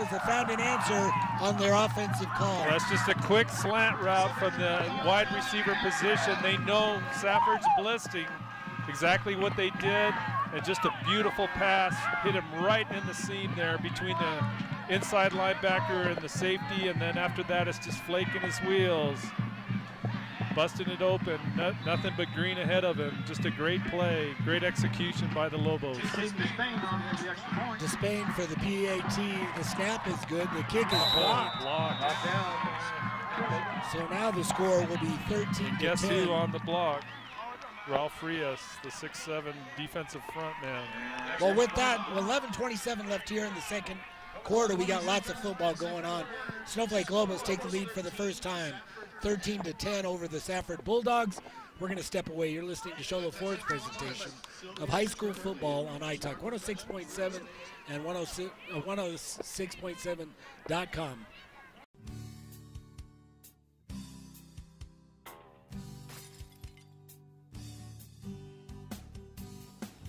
Lobos have found an answer on their offensive call. Well, that's just a quick slant route from the wide receiver position. They know Safford's blitzing, exactly what they did, and just a beautiful pass. Hit him right in the seam there between the inside linebacker and the safety, and then after that it's just flaking his wheels. Busting it open, nothing but green ahead of him. Just a great play, great execution by the Lobos. Despain for the PAT. The snap is good. The kick is blocked. So now the score will be 13-10. Guess who on the block? Ralph Frias, the 6'7" defensive front man. Well, with that, 11:27 left here in the second quarter. We got lots of football going on. Snowflake Lobos take the lead for the first time. 13-10 over the Safford Bulldogs. We're going to step away. You're listening to Sholo Ford's presentation of high school football on iTalk 106.7 and 106.7.com.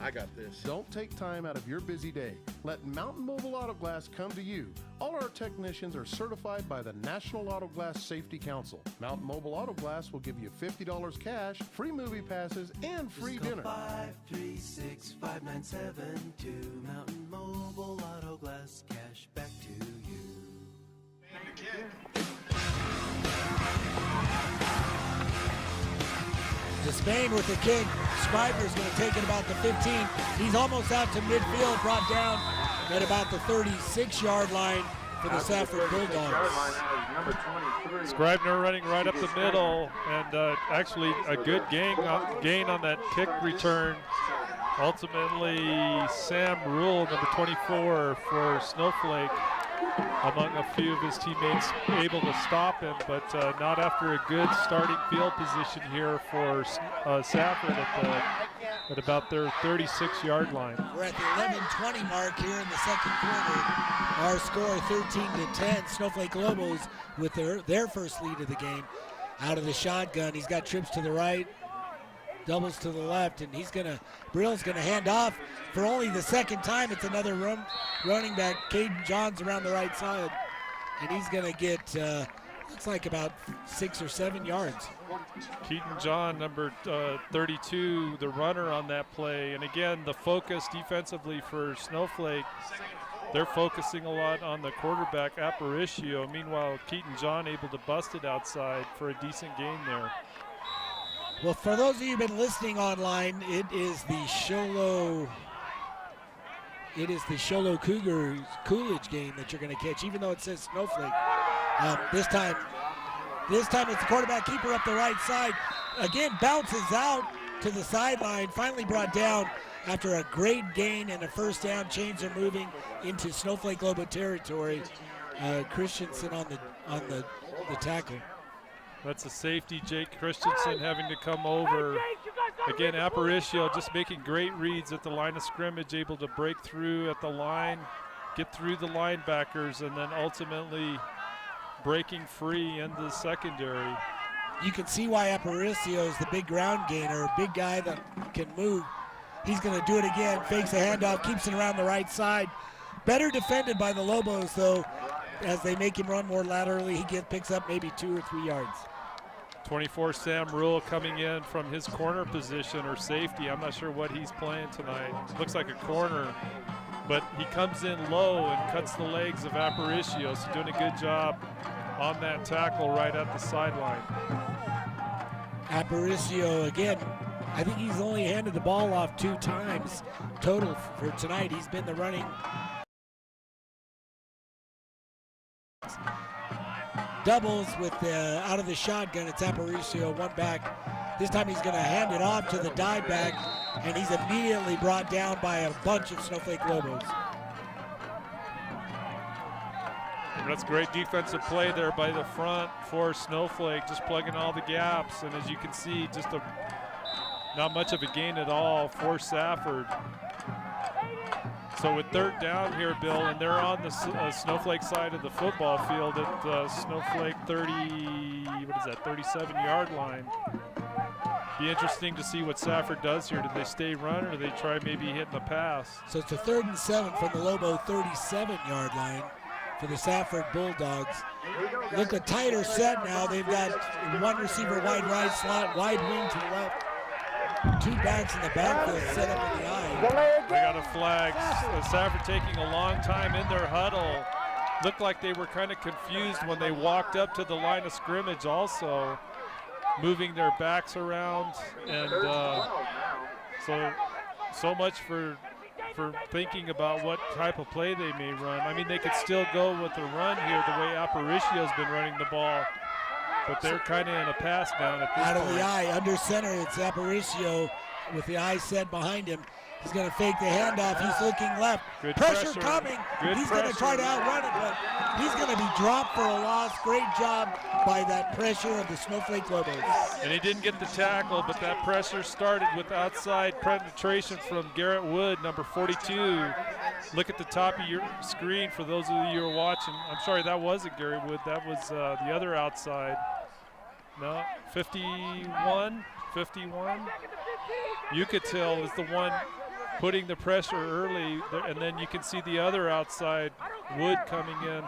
I got this. Don't take time out of your busy day. Let Mountain Mobile Auto Glass come to you. All our technicians are certified by the National Auto Glass Safety Council. Mountain Mobile Auto Glass will give you $50 cash, free movie passes, and free dinner. 536-5972. Mountain Mobile Auto Glass, cash back to you. Despain with the kick. Scribner's going to take it about the 15. He's almost out to midfield, brought down at about the 36-yard line for the Safford Bulldogs. Scribner running right up the middle, and actually a good gain on that kick return. Ultimately, Sam Rule, number 24 for Snowflake, among a few of his teammates, able to stop him, but not after a good starting field position here for Safford at about their 36-yard line. We're at the 11:20 mark here in the second quarter. Our score 13-10. Snowflake Lobos with their first lead of the game. Out of the shotgun, he's got trips to the right, doubles to the left, and Brill's gonna hand off for only the second time. It's another running back. Caden Johns around the right side, and he's gonna get looks like about 6 or 7 yards. Keaton John, number 32, the runner on that play. And again, the focus defensively for Snowflake, they're focusing a lot on the quarterback, Aparicio. Meanwhile, Keaton John able to bust it outside for a decent gain there. Well, for those of you who've been listening online, it is the Sholo Cougars Coolidge game that you're going to catch, even though it says Snowflake. This time it's the quarterback keeper up the right side. Again, bounces out to the sideline, finally brought down after a great gain and a first down. Chains are moving into Snowflake Lobo territory. Christensen on the tackle. That's a safety, Jake Christensen, having to come over. Again, Aparicio just making great reads at the line of scrimmage, able to break through at the line, get through the linebackers, and then ultimately breaking free into the secondary. You can see why Aparicio is the big ground gainer, big guy that can move. He's going to do it again, fakes a handoff, keeps it around the right side. Better defended by the Lobos, though, as they make him run more laterally. He picks up maybe 2 or 3 yards. 24 Sam Rule coming in from his corner position or safety. I'm not sure what he's playing tonight. Looks like a corner, but he comes in low and cuts the legs of Aparicio, so doing a good job on that tackle right at the sideline. Aparicio, again, I think he's only handed the ball off 2 times total for tonight. He's been the running doubles with out of the shotgun. It's Aparicio, one back. This time he's going to hand it off to the dive back, and he's immediately brought down by a bunch of Snowflake Lobos. That's great defensive play there by the front for Snowflake, just plugging all the gaps. And as you can see, just not much of a gain at all for Safford. So with third down here, Bill, and they're on the Snowflake side of the football field at Snowflake 37-yard line. Be interesting to see what Safford does here. Do they stay run, or do they try maybe hitting the pass? So it's a 3rd and 7 from the Lobo 37-yard line for the Safford Bulldogs. Look a tighter set now. They've got one receiver wide right slot, wide wing to the left. Two backs in the backfield set up in the eye. They got a flag. Safford taking a long time in their huddle. Looked like they were kind of confused when they walked up to the line of scrimmage also, moving their backs around. And so much for thinking about what type of play they may run. I mean, they could still go with the run here the way Aparicio's been running the ball, but they're kind of in a pass down at this point. Out of point. the eye, under center, it's Aparicio with the eye set behind him. He's going to fake the handoff. He's looking left. Good pressure coming. Good he's going to try to outrun it, but he's going to be dropped for a loss. Great job by that pressure of the Snowflake Lobos. And he didn't get the tackle, but that pressure started with outside penetration from Garrett Wood, number 42. Look at the top of your screen for those of you who are watching. I'm sorry, that wasn't Garrett Wood. That was the other outside. No, 51. Yucatil is the one putting the pressure early, and then you can see the other outside, Wood, coming in.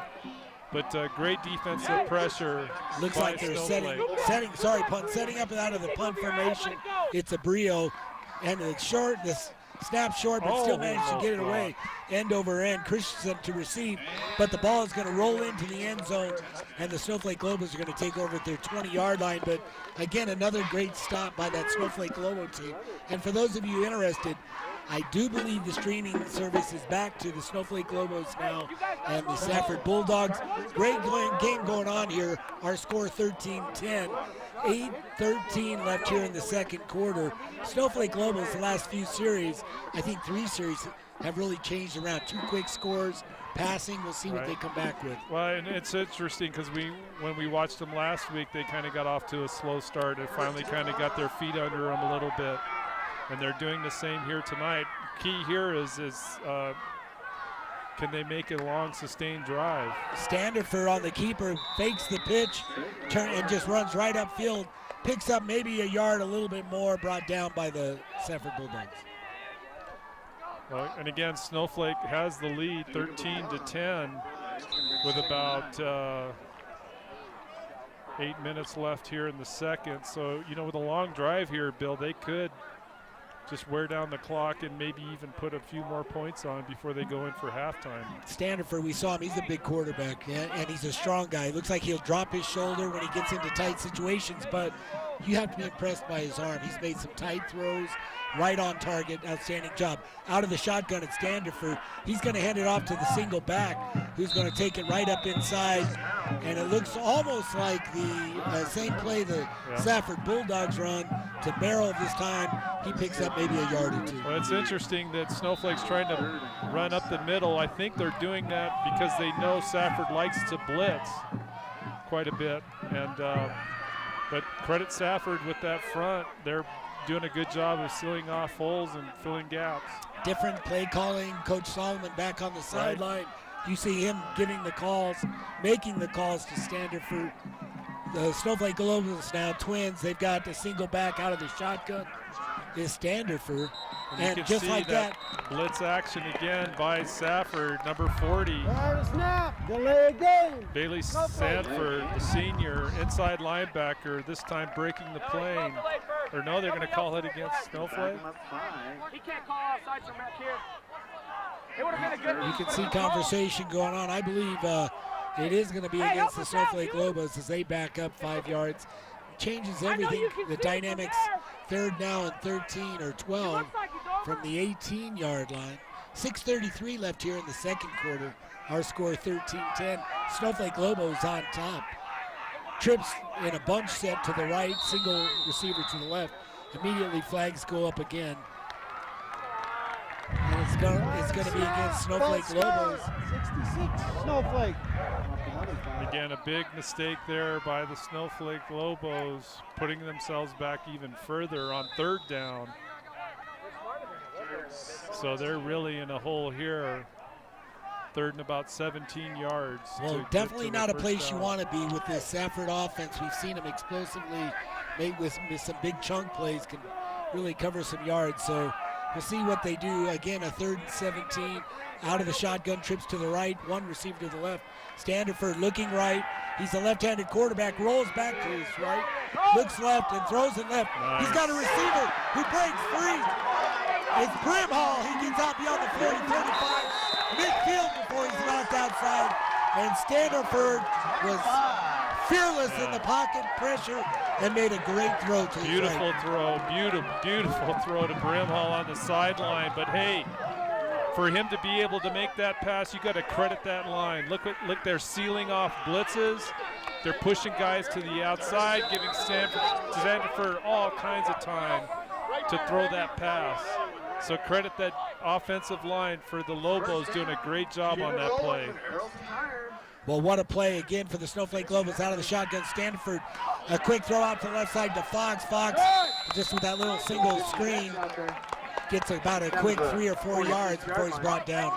But great defensive pressure. Looks like they're setting up out of the punt formation. It's a Brio, and it's short. This snap short, but still managed to get it away. End over end, Christensen to receive, but the ball is going to roll into the end zone, and the Snowflake Lobos are going to take over at their 20-yard line. But again, another great stop by that Snowflake Lobo team. And for those of you interested, I do believe the streaming service is back to the Snowflake Lobos now and the Safford Bulldogs. Great game going on here. Our score 13-10. 8:13 left here in the second quarter. Snowflake Lobos, the last few series, I think 3 series, have really changed around. 2 quick scores, passing. We'll see what they come back with. Well, and it's interesting because when we watched them last week, they kind of got off to a slow start and finally kind of got their feet under them a little bit. And they're doing the same here tonight. Key here is can they make a long, sustained drive? Standifer on the keeper, fakes the pitch, and just runs right upfield. Picks up maybe a yard, a little bit more, brought down by the Safford Bulldogs. Well, and again, Snowflake has the lead, 13-10, with about 8 minutes left here in the second. So, with a long drive here, Bill, they could just wear down the clock and maybe even put a few more points on before they go in for halftime. Standifer, we saw him. He's a big quarterback, and he's a strong guy. It looks like he'll drop his shoulder when he gets into tight situations, but you have to be impressed by his arm. He's made some tight throws, right on target, outstanding job. Out of the shotgun at Standifer, he's going to hand it off to the single back, who's going to take it right up inside, and it looks almost like the same play the Safford Bulldogs run to Merrill this time. He picks up maybe a yard or 2. Well, it's interesting that Snowflake's trying to run up the middle. I think they're doing that because they know Safford likes to blitz quite a bit, and but credit Safford with that front. They're doing a good job of sealing off holes and filling gaps. Different play calling. Coach Solomon back on the sideline. You see him giving the calls, making the calls to Standifer. The Snowflake Lobos now twins. They've got a single back out of the shotgun. Is Standifer. And just like that, blitz action again by Safford, number 40. Snap, delay game. Bailey Sanford, the senior inside linebacker, this time breaking the plane. Or no, they're going to call it against Snowflake. He can't call offside from back here. It would have been a good. You can see conversation going on. I believe it is going to be against the Snowflake Lobos as they back up 5 yards. Changes everything, the dynamics. 3rd down and 13 or 12 from the 18-yard line. 6:33 left here in the second quarter. Our score 13-10. Snowflake Lobos on top. Trips in a bunch set to the right, single receiver to the left. Immediately flags go up again. And it's going to be against Snowflake Lobos. 66, Snowflake. Again, a big mistake there by the Snowflake Lobos, putting themselves back even further on 3rd down. So they're really in a hole here. 3rd and about 17 yards. Well, definitely not a place you want to be with this Safford offense. We've seen them explosively make with some big chunk plays, can really cover some yards. So We'll see what they do. Again, a 3rd and 17. Out of the shotgun, trips to the right, one receiver to the left. Standiford looking right. He's a left-handed quarterback, rolls back to his right, looks left and throws it left. Nice. He's got a receiver who breaks free. It's Brimhall. He gets out beyond the 40, 35, midfield before he's knocked outside. And Standiford was fearless in the pocket, pressure, and made a great throw to his Beautiful right. throw, beautiful throw to Brimhall on the sideline. But hey, for him to be able to make that pass, you got to credit that line. Look, they're sealing off blitzes. They're pushing guys to the outside, giving Standiford all kinds of time to throw that pass. So credit that offensive line for the Lobos doing a great job on that play. Well, what a play again for the Snowflake Lobos out of the shotgun. Standiford, a quick throw out to the left side to Fox. Fox, just with that little single screen, gets about a quick 3 or 4 yards before he's brought down.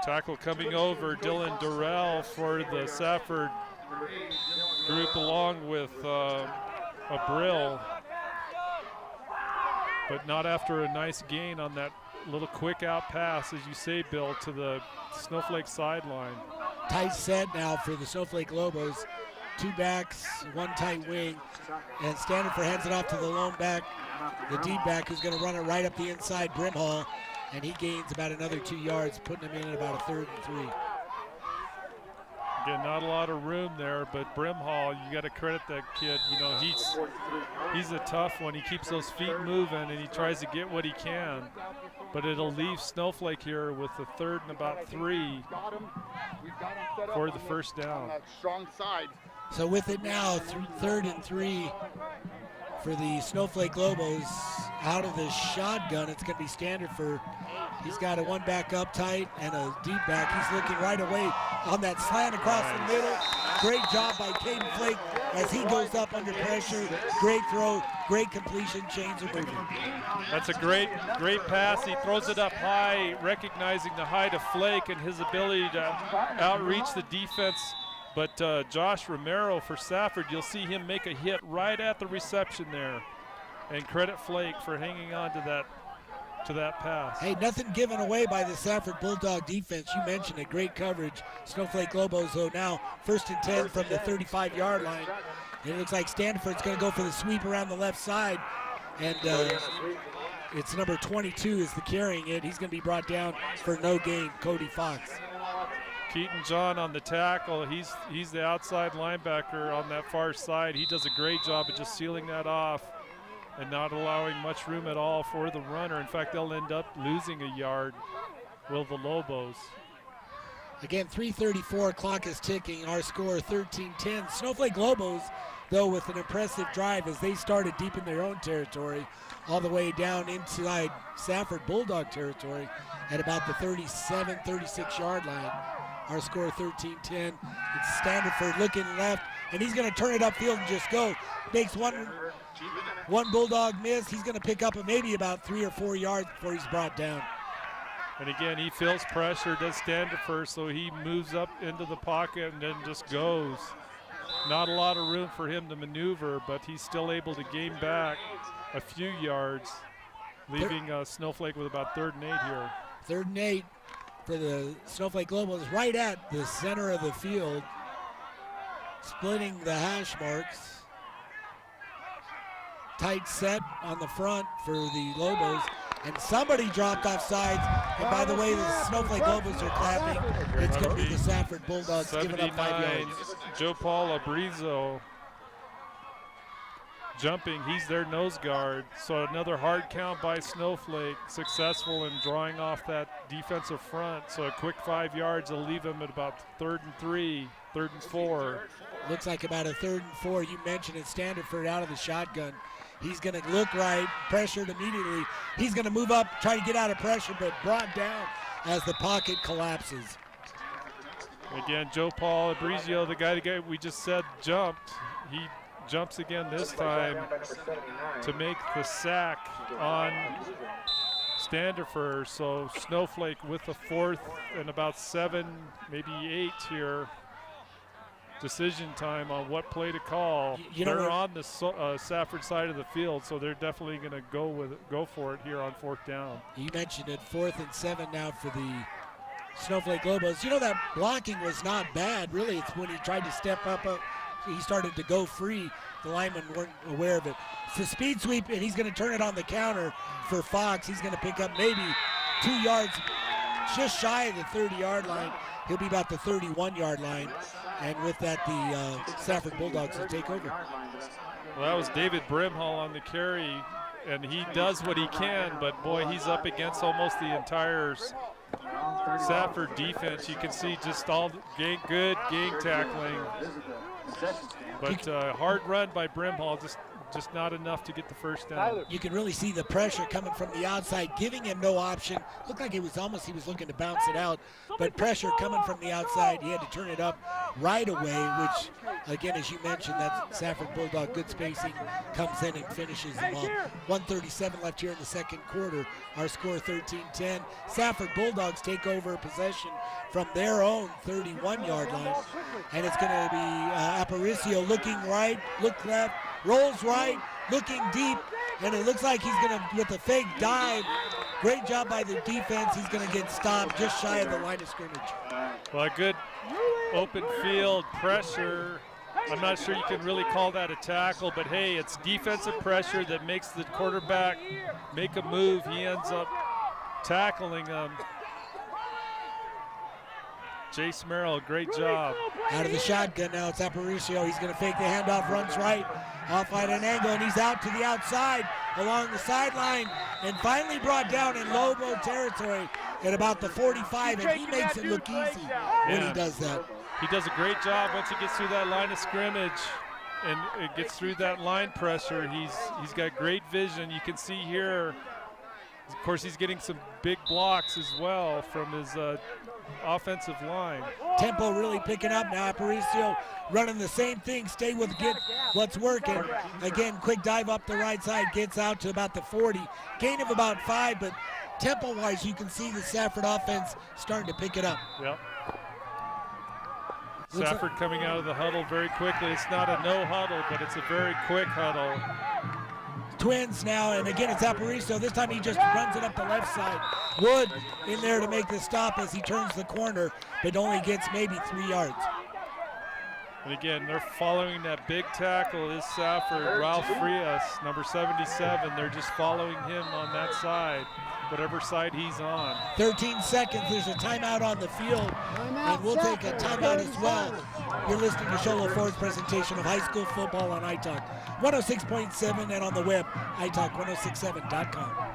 Tackle coming over, Dylan Durrell for the Safford group along with Abril. But not after a nice gain on that little quick out pass, as you say, Bill, to the Snowflake sideline. Tight set now for the Snowflake Lobos. 2 backs, 1 tight wing, and Standiford hands it off to the lone back, the deep back, who's going to run it right up the inside, Brimhall, and he gains about another 2 yards, putting him in at about a 3rd and 3. Again, not a lot of room there, but Brimhall, you got to credit that kid. You know, he's a tough one. He keeps those feet moving, and he tries to get what he can. But it'll leave Snowflake here with a 3rd and about 3 for the first down. Strong side. So with it now, 3rd and 3 for the Snowflake Lobos. Out of the shotgun, it's going to be Standiford. He's got a 1 back up tight and a deep back. He's looking right away on that slant across the middle. Great job by Caden Flake as he goes up under pressure. Great throw, great completion, chains are moving. That's a great pass. He throws it up high, recognizing the height of Flake and his ability to outreach the defense. But Josh Romero for Safford, you'll see him make a hit right at the reception there. And credit Flake for hanging on to that pass. Hey, nothing given away by the Safford Bulldog defense. You mentioned it, great coverage. Snowflake Lobos, though, now 1st and 10 from the 35-yard line. And it looks like Standiford's going to go for the sweep around the left side. And it's number 22 is the carrying it. He's going to be brought down for no gain, Cody Fox. Keaton John on the tackle. He's the outside linebacker on that far side. He does a great job of just sealing that off and not allowing much room at all for the runner. In fact, they'll end up losing a yard, will the Lobos. Again, 3:34, clock is ticking. Our score 13-10. Snowflake Lobos, though, with an impressive drive as they started deep in their own territory, all the way down inside Safford Bulldog territory at about the 37, 36-yard line. Our score 13-10. It's Standiford looking left, and he's going to turn it upfield and just go. Makes one Bulldog miss. He's going to pick up maybe about 3 or 4 yards before he's brought down. And again, he feels pressure, does Standiford, so he moves up into the pocket and then just goes. Not a lot of room for him to maneuver, but he's still able to gain back a few yards, leaving Snowflake with about 3rd and 8 here. 3rd and 8 for the Snowflake Lobos, right at the center of the field, splitting the hash marks. Tight set on the front for the Lobos, and somebody dropped off sides. And by the way, the Snowflake Lobos are clapping. It's going to be the Safford Bulldogs giving up 5 yards. Joe Paul Abrizo jumping. He's their nose guard. So another hard count by Snowflake, successful in drawing off that defensive front. So a quick 5 yards will leave him at about 3rd and 3, 3rd and 4. Looks like about a 3rd and 4. You mentioned it, Standiford out of the shotgun. He's going to look right, pressured immediately. He's going to move up, try to get out of pressure, but brought down as the pocket collapses. Again, Joe Paul Abrizio, the guy we just said jumped. He jumps again this time to make the sack on Standiford. So Snowflake with the 4th and about 7, maybe 8 here. decision time on what play to call. They're on the Safford side of the field, so they're definitely going to go for it here on 4th down. You mentioned it, 4th and 7 now for the Snowflake Lobos. You know, that blocking was not bad, really. It's when he tried to step up, he started to go free. The linemen weren't aware of it. It's a speed sweep, and he's going to turn it on the counter for Fox. He's going to pick up maybe 2 yards, just shy of the 30-yard line. He'll be about the 31-yard line. And with that, the Safford Bulldogs will take over. Well, that was David Brimhall on the carry, and he does what he can, but boy, he's up against almost the entire Safford defense. You can see just all good gang tackling, but hard run by Brimhall, just not enough to get the first down. You can really see the pressure coming from the outside, giving him no option. Looked like it was almost he was looking to bounce it out, but pressure coming from the outside. He had to turn it up right away, which, again, as you mentioned, that Safford Bulldog, good spacing, comes in and finishes them off. 1:37 left here in the second quarter. Our score 13-10. Safford Bulldogs take over possession from their own 31-yard line, and it's going to be Aparicio looking right, look left, rolls right, looking deep, and it looks like he's going to, with a fake dive, great job by the defense, he's going to get stopped just shy of the line of scrimmage. Well, a good open field pressure. I'm not sure you can really call that a tackle, but hey, it's defensive pressure that makes the quarterback make a move. He ends up tackling him. Jace Merrill, great job. Out of the shotgun now, it's Aparicio. He's going to fake the handoff, runs right, off at an angle, and he's out to the outside along the sideline, and finally brought down in Lobo territory at about the 45, and he makes it look easy when he does that. He does a great job once he gets through that line of scrimmage and it gets through that line pressure. He's got great vision. You can see here, of course, he's getting some big blocks as well from his offensive line. Tempo really picking up now. Aparicio running the same thing. Stay with what's working. Again, quick dive up the right side, gets out to about the 40. Gain of about 5, but tempo-wise, you can see the Safford offense starting to pick it up. Yep. Safford coming out of the huddle very quickly. It's not a no huddle, but it's a very quick huddle. Twins now, and again it's Aparicio. This time he just runs it up the left side. Wood in there to make the stop as he turns the corner, but only gets maybe 3 yards. And again, they're following that big tackle is Safford, Ralph Frias, number 77. They're just following him on that side, whatever side he's on. 13 seconds, there's a timeout on the field, and we'll take a timeout as well. You're listening to Sholo Ford's presentation of high school football on iTalk 106.7 and on the web, iTalk1067.com.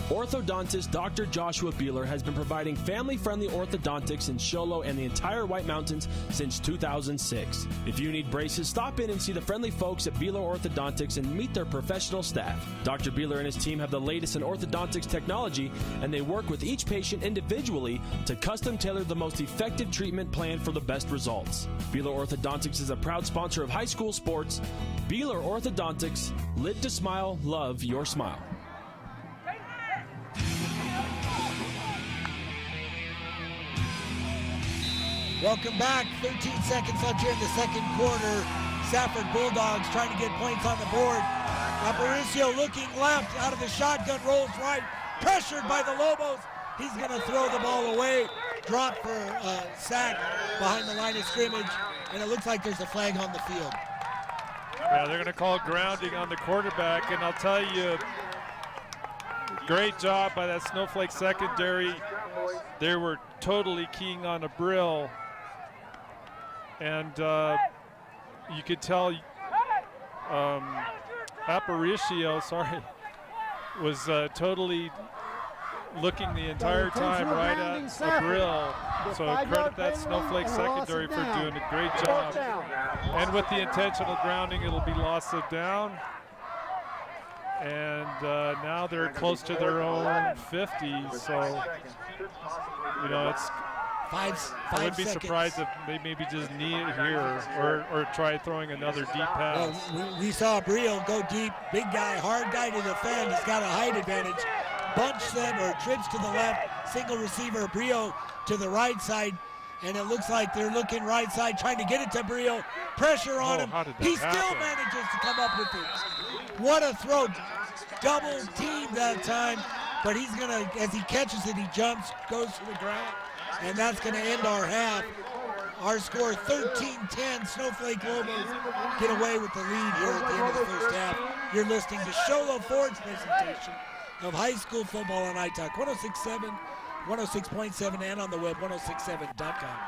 Orthodontist Dr. Joshua Beeler has been providing family-friendly orthodontics in Show Low and the entire White Mountains since 2006. If you need braces, stop in and see the friendly folks at Beeler Orthodontics and meet their professional staff. Dr. Beeler and his team have the latest in orthodontics technology, and they work with each patient individually to custom tailor the most effective treatment plan for the best results. Beeler Orthodontics is a proud sponsor of high school sports. Beeler Orthodontics, live to smile, love your smile. Welcome back. 13 seconds left here in the second quarter. Safford Bulldogs trying to get points on the board. Aparicio looking left out of the shotgun, rolls right, pressured by the Lobos. He's going to throw the ball away, drop for a sack behind the line of scrimmage, and it looks like there's a flag on the field. Yeah, they're going to call grounding on the quarterback, and I'll tell you, great job by that Snowflake secondary. They were totally keying on a Brill, and you could tell Aparicio, was totally looking the entire time right at a Brill. So credit that Snowflake secondary for doing a great job. And with the intentional grounding, it'll be loss of down. And now they're close to their own 50, so you know it's. I would be surprised if they maybe just knee it here or try throwing another deep pass. Well, we saw Brio go deep, big guy, hard guy to defend. He's got a height advantage. Bunch set or trips to the left, single receiver, Brio to the right side. and it looks like they're looking right side, trying to get it to Brio. Pressure on him. He still manages to come up with it. What a throw. Double team that time, but he's going to, as he catches it, he jumps, goes to the ground, and that's going to end our half. Our score 13-10. Snowflake Lobos get away with the lead here at the end of the first half. You're listening to Sholo Ford's presentation of high school football on iTalk 106.7, 106.7, and on the web 1067.com.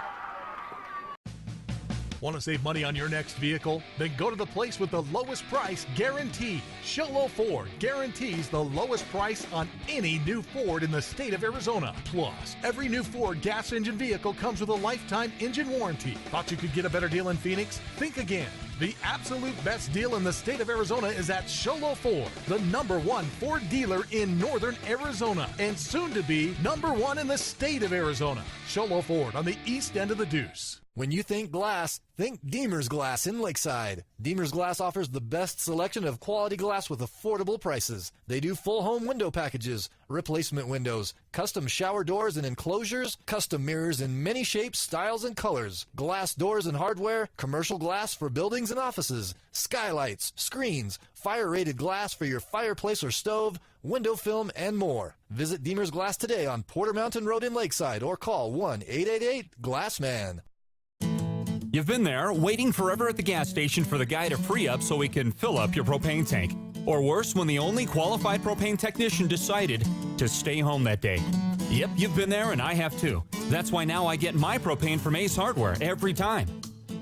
Want to save money on your next vehicle? Then go to the place with the lowest price guaranteed. Sholo Ford guarantees the lowest price on any new Ford in the state of Arizona. Plus, every new Ford gas engine vehicle comes with a lifetime engine warranty. Thought you could get a better deal in Phoenix? Think again. The absolute best deal in the state of Arizona is at Sholo Ford, the #1 Ford dealer in northern Arizona, and soon to be #1 in the state of Arizona. Sholo Ford on the east end of the Deuce. When you think glass, think Deemer's Glass in Lakeside. Deemer's Glass offers the best selection of quality glass with affordable prices. They do full home window packages, replacement windows, custom shower doors and enclosures, custom mirrors in many shapes, styles, and colors, glass doors and hardware, commercial glass for buildings and offices, skylights, screens, fire-rated glass for your fireplace or stove, window film, and more. Visit Deemer's Glass today on Porter Mountain Road in Lakeside or call 1-888-GLASSMAN. You've been there, waiting forever at the gas station for the guy to free up so he can fill up your propane tank. Or worse, when the only qualified propane technician decided to stay home that day. Yep, you've been there and I have too. That's why now I get my propane from Ace Hardware every time.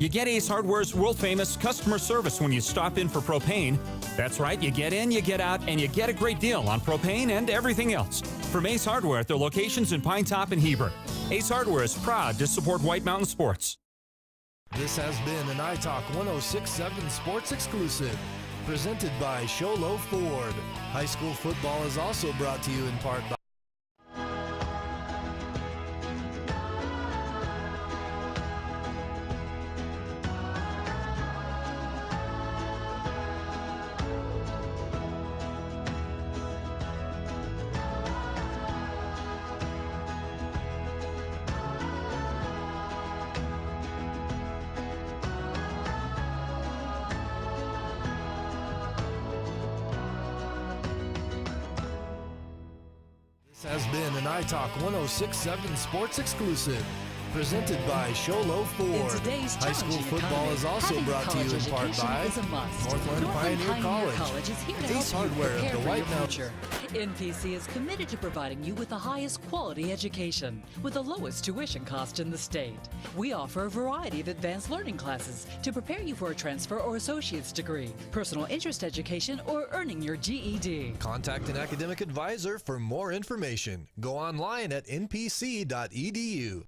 You get Ace Hardware's world-famous customer service when you stop in for propane. That's right, you get in, you get out, and you get a great deal on propane and everything else. From Ace Hardware at their locations in Pine Top and Heber. Ace Hardware is proud to support White Mountain Sports. This has been an iTalk 106.7 Sports exclusive, presented by Sholo Ford. High school football is also brought to you in part by has been an iTalk 106.7 Sports exclusive, presented by Sholo Ford. High school football is also brought to you in part by Northland Pioneer College. Ace Hardware of the White Mountain. NPC is committed to providing you with the highest quality education with the lowest tuition cost in the state. We offer a variety of advanced learning classes to prepare you for a transfer or associate's degree, personal interest education, or earning your GED. Contact an academic advisor for more information. Go online at npc.edu.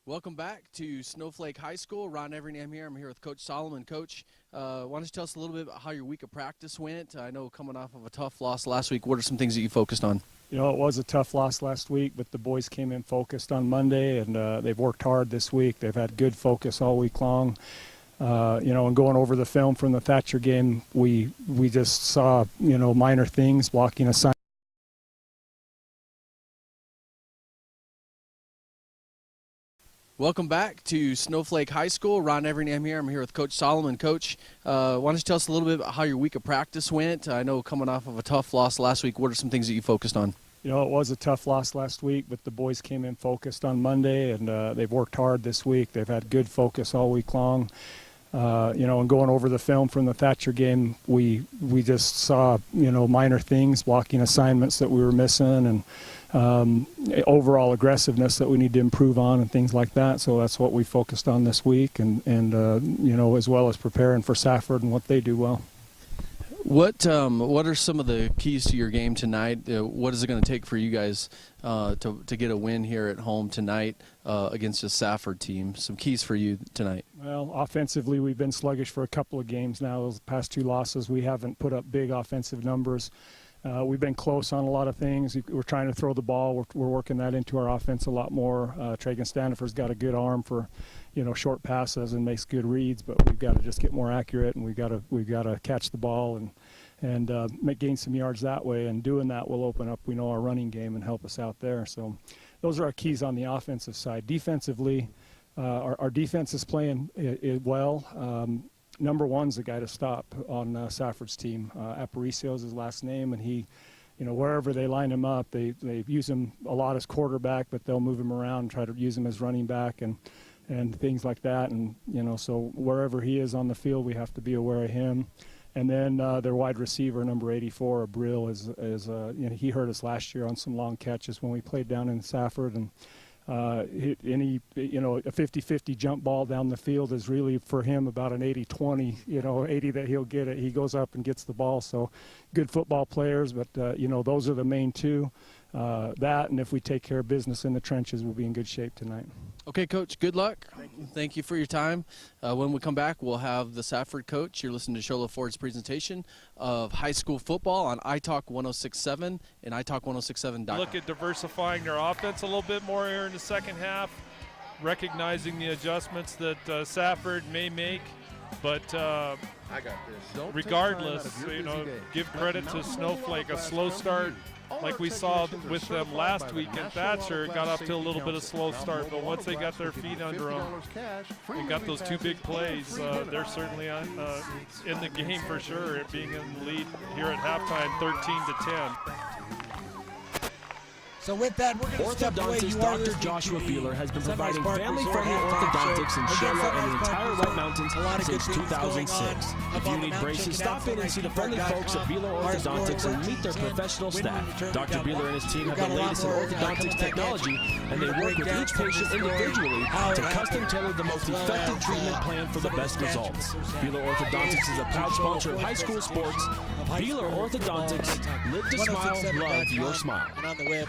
Welcome back to Snowflake High School. Ron Everingham here. I'm here with Coach Solomon. Coach, why don't you tell us a little bit about how your week of practice went? I know coming off of a tough loss last week, what are some things that you focused on? You know, it was a tough loss last week, but the boys came in focused on Monday, and they've worked hard this week. They've had good focus all week long. You know, and going over the film from the Thatcher game, we just saw, you know, minor things, blocking assignments. Welcome back to Snowflake High School. Ron Everingham here. I'm here with Coach Solomon. Coach, why don't you tell us a little bit about how your week of practice went? I know coming off of a tough loss last week, what are some things that you focused on? You know, it was a tough loss last week, but the boys came in focused on Monday, and they've worked hard this week. They've had good focus all week long. You know, and going over the film from the Thatcher game, we just saw, you know, minor things, blocking assignments that we were missing, and overall aggressiveness that we need to improve on and things like that. So that's what we focused on this week, and you know, as well as preparing for Safford and what they do well. What are some of the keys to your game tonight? What is it going to take for you guys to get a win here at home tonight against a Safford team? Some keys for you tonight. Well, offensively, we've been sluggish for a couple of games now. Those past 2 losses, we haven't put up big offensive numbers. We've been close on a lot of things. We're trying to throw the ball. We're working that into our offense a lot more. Tragan Standifer's got a good arm for, short passes and makes good reads, but we've got to just get more accurate, and we've got to catch the ball and gain some yards that way. And doing that will open up, our running game and help us out there. So those are our keys on the offensive side. Defensively, our defense is playing well. Number one's the guy to stop on Safford's team. Aparicio's his last name, and he, wherever they line him up, they use him a lot as quarterback, but they'll move him around and try to use him as running back and things like that. And, so wherever he is on the field, we have to be aware of him. And then their wide receiver, number 84, Abril, is he hurt us last year on some long catches when we played down in Safford, and a 50-50 jump ball down the field is really for him about an 80-20, 80 that he'll get it. He goes up and gets the ball. So good football players, but, those are the main two. That, and if we take care of business in the trenches, we'll be in good shape tonight. Okay, Coach, good luck. Thank you for your time. When we come back, we'll have the Safford coach. You're listening to Sholo Ford's presentation of high school football on iTalk 106.7 and iTalk106.7.com. Look at diversifying their offense a little bit more here in the second half, recognizing the adjustments that Safford may make. But regardless, give credit to Snowflake. A slow start like we saw with them last week in Thatcher. Got up to a little bit of slow start, but once they got their feet under them and got those 2 big plays, they're certainly in the game for sure, being in the lead here at halftime, 13-10. So with that, we're going to step away. Orthodontist Dr. Joshua Beeler has been providing family-friendly orthodontics in Sholo and the entire White Mountains since 2006. If you need braces, stop in and see the friendly folks at Beeler Orthodontics and meet their professional staff. Dr. Beeler and his team have the latest in orthodontics technology, and they work with each patient individually to custom tailor the most effective treatment plan for the best results. Beeler Orthodontics is a proud sponsor of high school sports. Beeler Orthodontics, live to smile, love your smile. And on the web,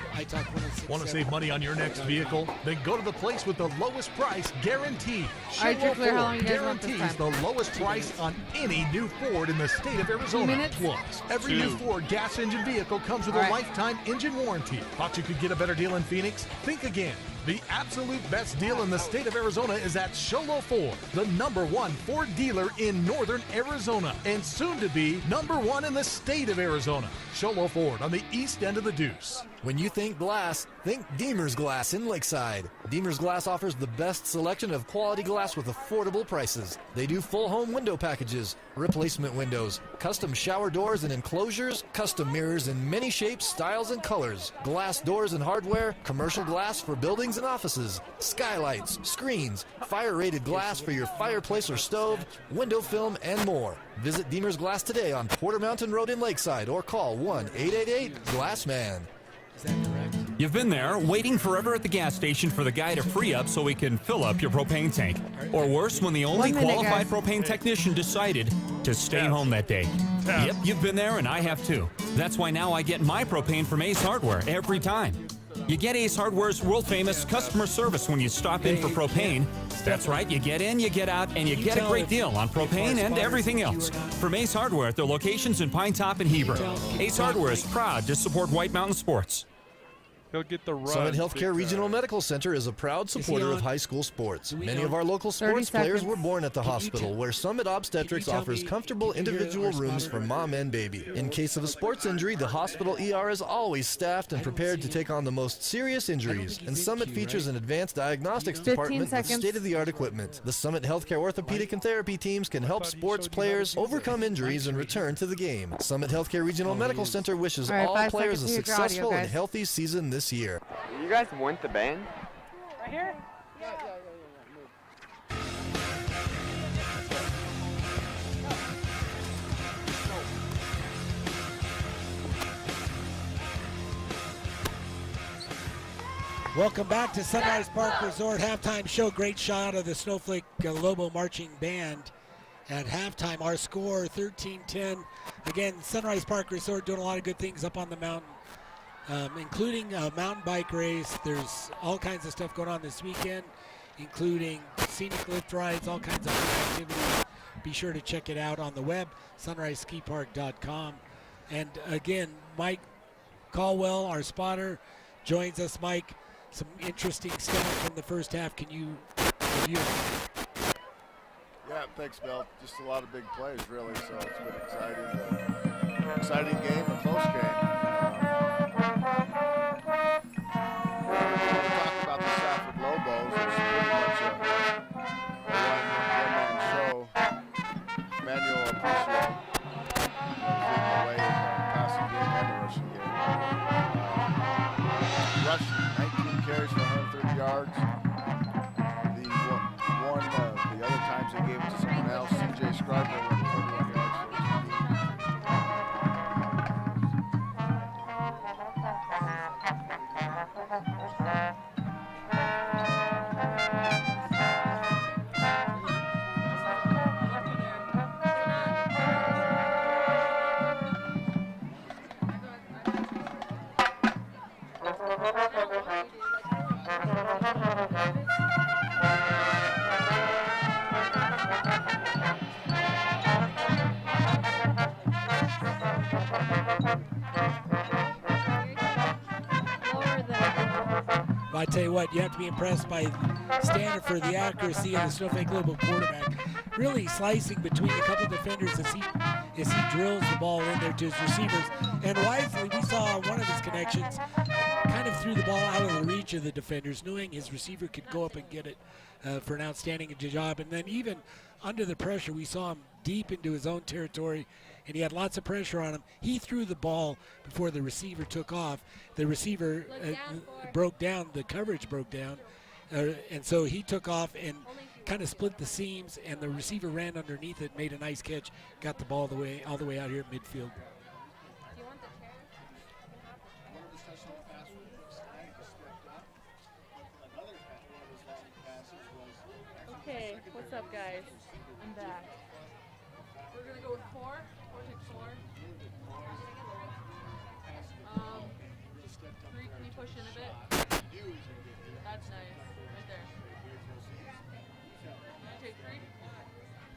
Want to save money on your next vehicle? Then go to the place with the lowest price guaranteed. All right, Drew Clear, how long you guys want this guarantees time? the lowest price on any new Ford in the state of Arizona. Plus, every new Ford gas engine vehicle comes with a lifetime engine warranty. Thought you could get a better deal in Phoenix? Think again. The absolute best deal in the state of Arizona is at Sholo Ford, the #1 Ford dealer in northern Arizona, and soon to be #1 in the state of Arizona. Sholo Ford on the east end of the Deuce. When you think glass, think Deemer's Glass in Lakeside. Deemer's Glass offers the best selection of quality glass with affordable prices. They do full home window packages, replacement windows, custom shower doors and enclosures, custom mirrors in many shapes, styles, and colors, glass doors and hardware, commercial glass for buildings and offices, skylights, screens, fire-rated glass for your fireplace or stove, window film, and more. Visit Deemer's Glass today on Porter Mountain Road in Lakeside or call 1-888-GLASSMAN. Is that correct? You've been there, waiting forever at the gas station for the guy to free up so he can fill up your propane tank. Or worse, when the only qualified propane technician decided to stay home that day. Yep, you've been there and I have too. That's why now I get my propane from Ace Hardware every time. You get Ace Hardware's world-famous customer service when you stop in for propane. That's right, you get in, you get out, and you get a great deal on propane and everything else. From Ace Hardware at their locations in Pine Top and Heber. Ace Hardware is proud to support White Mountain sports. He'll get the run. Summit Healthcare Regional Medical Center is a proud supporter of high school sports. Many of our local sports players were born at the hospital, where Summit Obstetrics offers comfortable individual rooms for mom and baby. In case of a sports injury, the hospital ER is always staffed and prepared to take on the most serious injuries, and Summit features an advanced diagnostics department with state-of-the-art equipment. The Summit Healthcare orthopedic and therapy teams can help sports players overcome injuries and return to the game. Summit Healthcare Regional Medical Center wishes all players a successful and healthy season this year. You guys want the band? Right here? Welcome back to Sunrise Park Resort halftime show. Great shot of the Snowflake Lobo marching band At halftime, our score 13-10. Again, Sunrise Park Resort doing a lot of good things up on the mountain, including a mountain bike race. There's all kinds of stuff going on this weekend, including scenic lift rides, all kinds of activities. Be sure to check it out on the web, sunriseskipark.com. And again, Mike Caldwell, our spotter, joins us. Mike, some interesting stuff from the first half. Can you review it? Yeah, thanks, Bill. Just a lot of big plays, really, so it's been exciting. Exciting game, a close game. We talked about the Safford Lobos. It's pretty much a one-man show. Manuel Appreciate leading the way in the passing game and the rushing game. Rushing, 19 carries for 130 yards. The other times they gave it to someone else. CJ Scriber went 41 yards for his I tell you what, you have to be impressed by standard for the accuracy of the Snowflake Lobo quarterback. Really slicing between a couple defenders as he drills the ball in there to his receivers. And wisely, we saw one of his connections kind of threw the ball out of the reach of the defenders, knowing his receiver could go up and get it for an outstanding job. And then even under the pressure, we saw him deep into his own territory, and he had lots of pressure on him. He threw the ball before the receiver took off. The receiver broke down, the coverage broke down, and so he took off and kind of split the seams, and the receiver ran underneath it, made a nice catch, got the ball all the way out here at midfield. Okay, what's up, guys? I'm back. We're gonna go with 4. We'll take 4. 3, can you push in a bit? That's nice, right there. Can you take 3?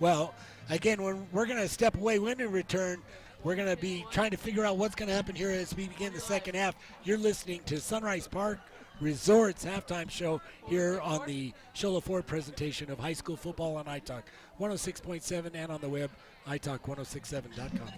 Well, again, when we're going to step away, when in return, we're going to be trying to figure out what's going to happen here as we begin the second half. You're listening to Sunrise Park Resort's halftime show here on the Shola Ford presentation of high school football on iTalk 106.7 and on the web, iTalk1067.com.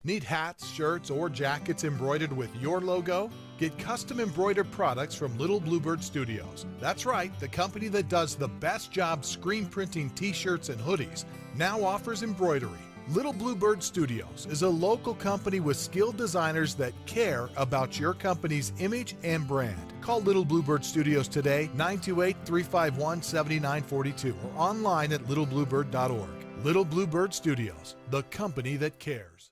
Need hats, shirts, or jackets embroidered with your logo? Get custom embroidered products from Little Bluebird Studios. That's right, the company that does the best job screen printing t-shirts and hoodies now offers embroidery. Little Bluebird Studios is a local company with skilled designers that care about your company's image and brand. Call Little Bluebird Studios today, 928-351-7942, or online at littlebluebird.org. Little Bluebird Studios, the company that cares.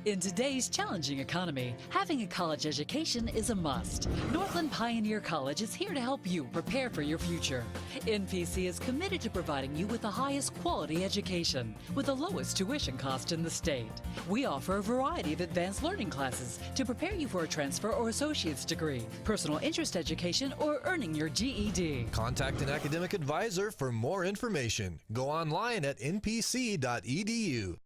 In today's challenging economy, having a college education is a must. Northland Pioneer College is here to help you prepare for your future. NPC is committed to providing you with the highest quality education with the lowest tuition cost in the state. We offer a variety of advanced learning classes to prepare you for a transfer or associate's degree, personal interest education, or earning your GED. Contact an academic advisor for more information. Go online at npc.edu.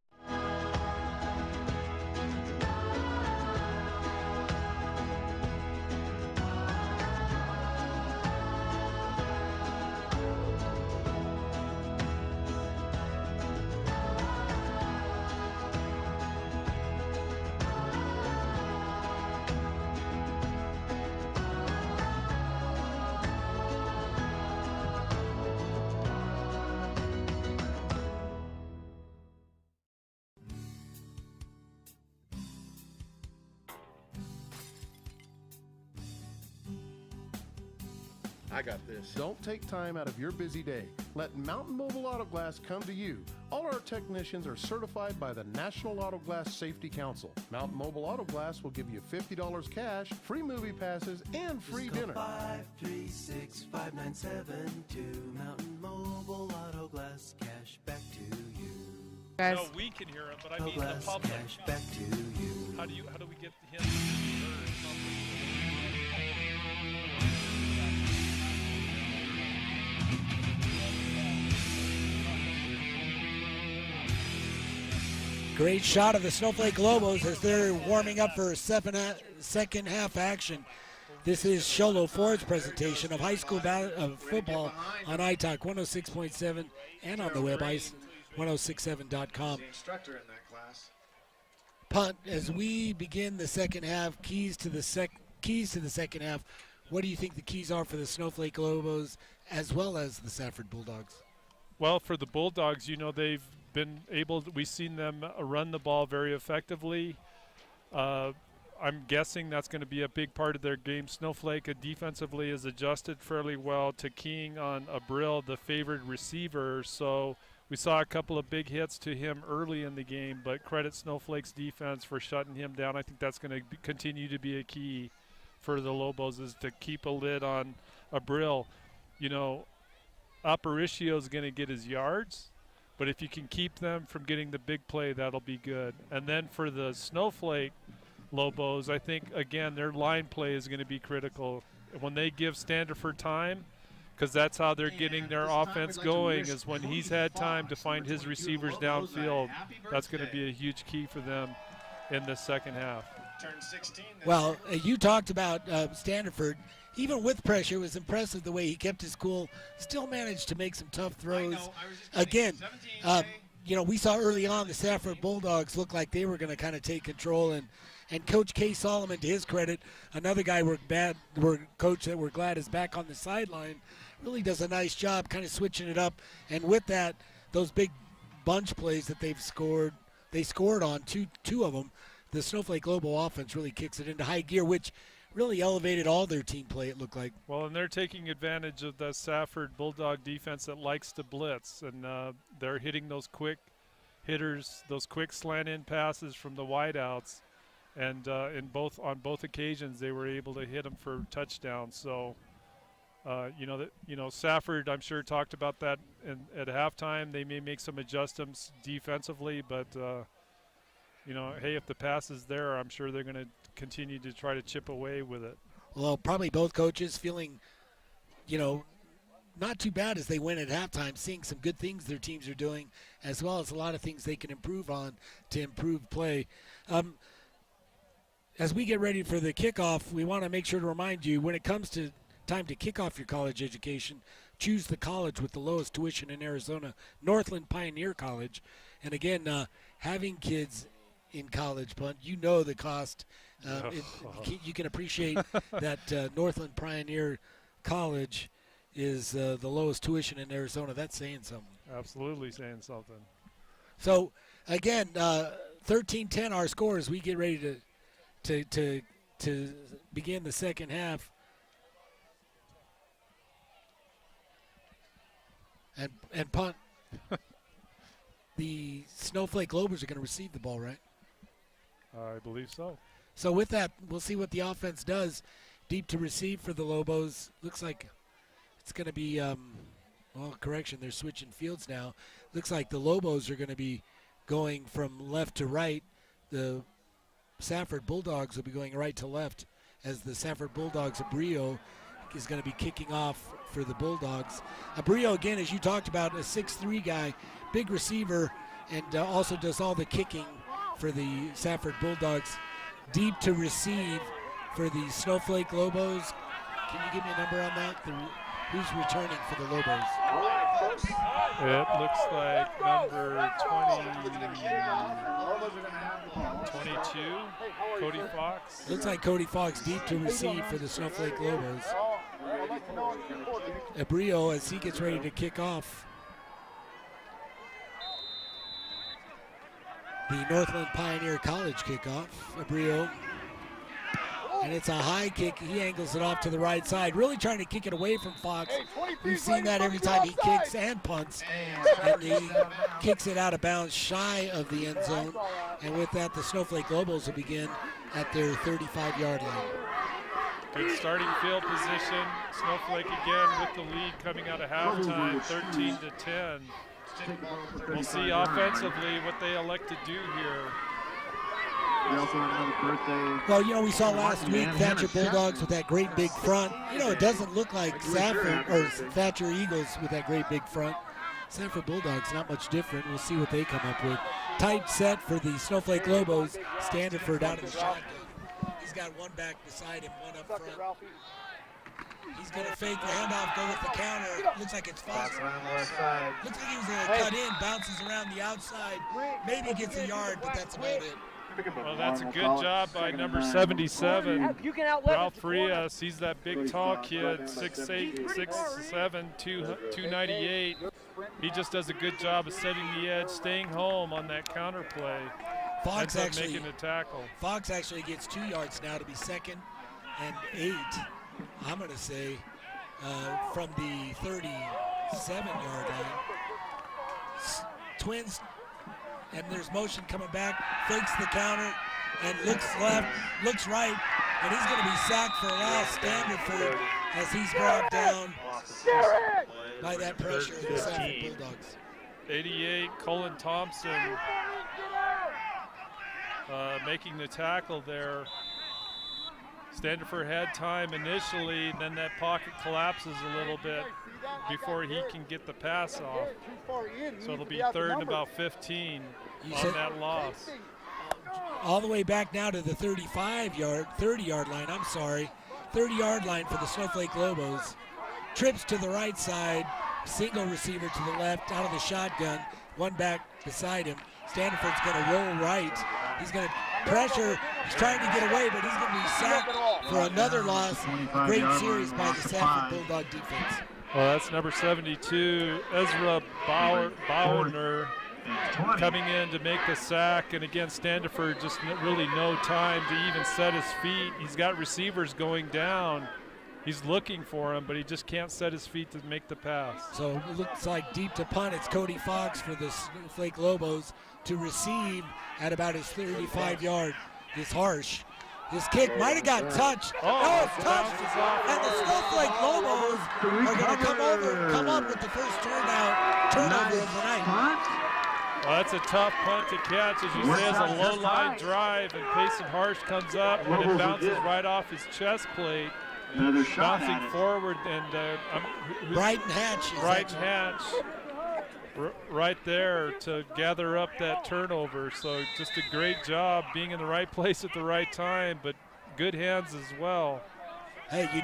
I got this. Don't take time out of your busy day. Let Mountain Mobile Auto Glass come to you. All our technicians are certified by the National Auto Glass Safety Council. Mountain Mobile Auto Glass will give you $50 cash, free movie passes, and free dinner. 536 596-5972. Mountain Mobile Auto Glass, cash back to you. No, we can hear him, but I mean the public. Cash back to you. How do we get him to hear? Great shot of the Snowflake Lobos as they're warming up for second half action. This is Sholo Ford's presentation of high school football on iTalk 106.7 and on the web ice 1067.com. Punt as we begin the second half. Keys to the second half. What do you think the keys are for the Snowflake Lobos as well as the Safford Bulldogs? Well, for the Bulldogs, you know, they've been able to, we've seen them run the ball very effectively. I'm guessing that's going to be a big part of their game. Snowflake defensively is adjusted fairly well to keying on Abril, the favored receiver. So we saw a couple of big hits to him early in the game, but credit Snowflake's defense for shutting him down. I think that's going to continue to be a key for the Lobos, is to keep a lid on Abril. You know, Aparicio is going to get his yards, but if you can keep them from getting the big play, that'll be good. And then for the Snowflake Lobos, I think, again, their line play is going to be critical. When they give Standiford time, because that's how they're getting their offense going, is when he's had time to find his receivers downfield. That's going to be a huge key for them in the second half. Well, you talked about Standiford. Even with pressure, it was impressive the way he kept his cool, still managed to make some tough throws. Again, you know, we saw early on the Safford Bulldogs look like they were going to kind of take control, and Coach K. Solomon, to his credit, another guy coach that we're glad is back on the sideline, really does a nice job kind of switching it up. And with that, those big bunch plays that they scored on, two of them, the Snowflake Lobo offense really kicks it into high gear, which really elevated all their team play, it looked like. Well, and they're taking advantage of the Safford Bulldog defense that likes to blitz, and they're hitting those quick hitters, those quick slant-in passes from the wideouts, and on both occasions they were able to hit them for touchdowns. So, Safford, I'm sure, talked about that at halftime. They may make some adjustments defensively, but hey, if the pass is there, I'm sure they're going to continue to try to chip away with it. Well, probably both coaches feeling, not too bad as they win at halftime, seeing some good things their teams are doing, as well as a lot of things they can improve on to improve play. As we get ready for the kickoff, we want to make sure to remind you, when it comes to time to kick off your college education, choose the college with the lowest tuition in Arizona, Northland Pioneer College. And again, having kids in college, Punt, the cost. You can appreciate that Northland Pioneer College is the lowest tuition in Arizona. That's saying something. Absolutely saying something. So, again, 13-10 our score as we get ready to begin the second half. And Punt, the Snowflake Lobos are going to receive the ball, right? I believe so. So with that, we'll see what the offense does. Deep to receive for the Lobos. Looks like it's going to be, correction, they're switching fields now. Looks like the Lobos are going to be going from left to right. The Safford Bulldogs will be going right to left, as the Safford Bulldogs, Abril, is going to be kicking off for the Bulldogs. Abril, again, as you talked about, a 6'3" guy, big receiver, and also does all the kicking for the Safford Bulldogs. Deep to receive for the Snowflake Lobos. Can you give me a number on that? Who's returning for the Lobos? It looks like number 22, Cody Fox. Looks like Cody Fox deep to receive for the Snowflake Lobos. Abril, as he gets ready to kick off the Northland Pioneer College kickoff. Abril, and it's a high kick. He angles it off to the right side, really trying to kick it away from Fox. We've seen that every time he kicks and punts, and he kicks it out of bounds shy of the end zone. And with that, the Snowflake Lobos will begin at their 35-yard line. Good starting field position. Snowflake again with the lead coming out of halftime, 13-10. We'll see offensively what they elect to do here. We also have another birthday. Well, you know, we saw last week Thatcher Bulldogs with that great big front. You know, it doesn't look like Safford or Thatcher Eagles with that great big front. Safford Bulldogs, not much different. We'll see what they come up with. Tight set for the Snowflake Lobos. Standiford out of the shotgun. He's got one back beside him, one up front. He's going to fake the handoff, go with the counter. Looks like it's Fox. Looks like he was going to cut in, bounces around the outside. Maybe gets a yard, but that's about it. Well, that's a good job by number 77, Ralph Frias. He's that big, tall kid, 6'8", 6'7", 298. He just does a good job of setting the edge, staying home on that counter play. Fox actually making a tackle. Fox actually gets 2 yards now to be 2nd and 8. I'm going to say from the 37-yard line. Twins, and there's motion coming back, fakes the counter, and looks left, looks right, and he's going to be sacked for a loss. Standiford as he's brought down by that pressure of the Safford Bulldogs. 88, Colin Thompson making the tackle there. Standiford had time initially, then that pocket collapses a little bit before he can get the pass off. So it'll be 3rd and about 15 on that loss. All the way back now to the 30-yard line, 30-yard line for the Snowflake Lobos. Trips to the right side, single receiver to the left, out of the shotgun, one back beside him. Standiford's going to roll right. He's going to pressure. He's trying to get away, but he's going to be sacked for another loss. Great series by the Safford Bulldog defense. Well, that's number 72, Ezra Bauerner, coming in to make the sack. And again, Standiford just really no time to even set his feet. He's got receivers going down. He's looking for him, but he just can't set his feet to make the pass. So it looks like deep to punt. It's Cody Fox for the Snowflake Lobos to receive at about his 35-yard. It's harsh. This kick might have got touched. Oh, it's touched. And the Snowflake Lobos are going to come up with the first turnover of the night. Well, that's a tough punt to catch. As you say, it's a low-line drive, and Payson Harsh comes up, and it bounces right off his chest plate. Bouncing forward, and Brighton Hatch. Right there to gather up that turnover. So just a great job being in the right place at the right time, but good hands as well. Hey,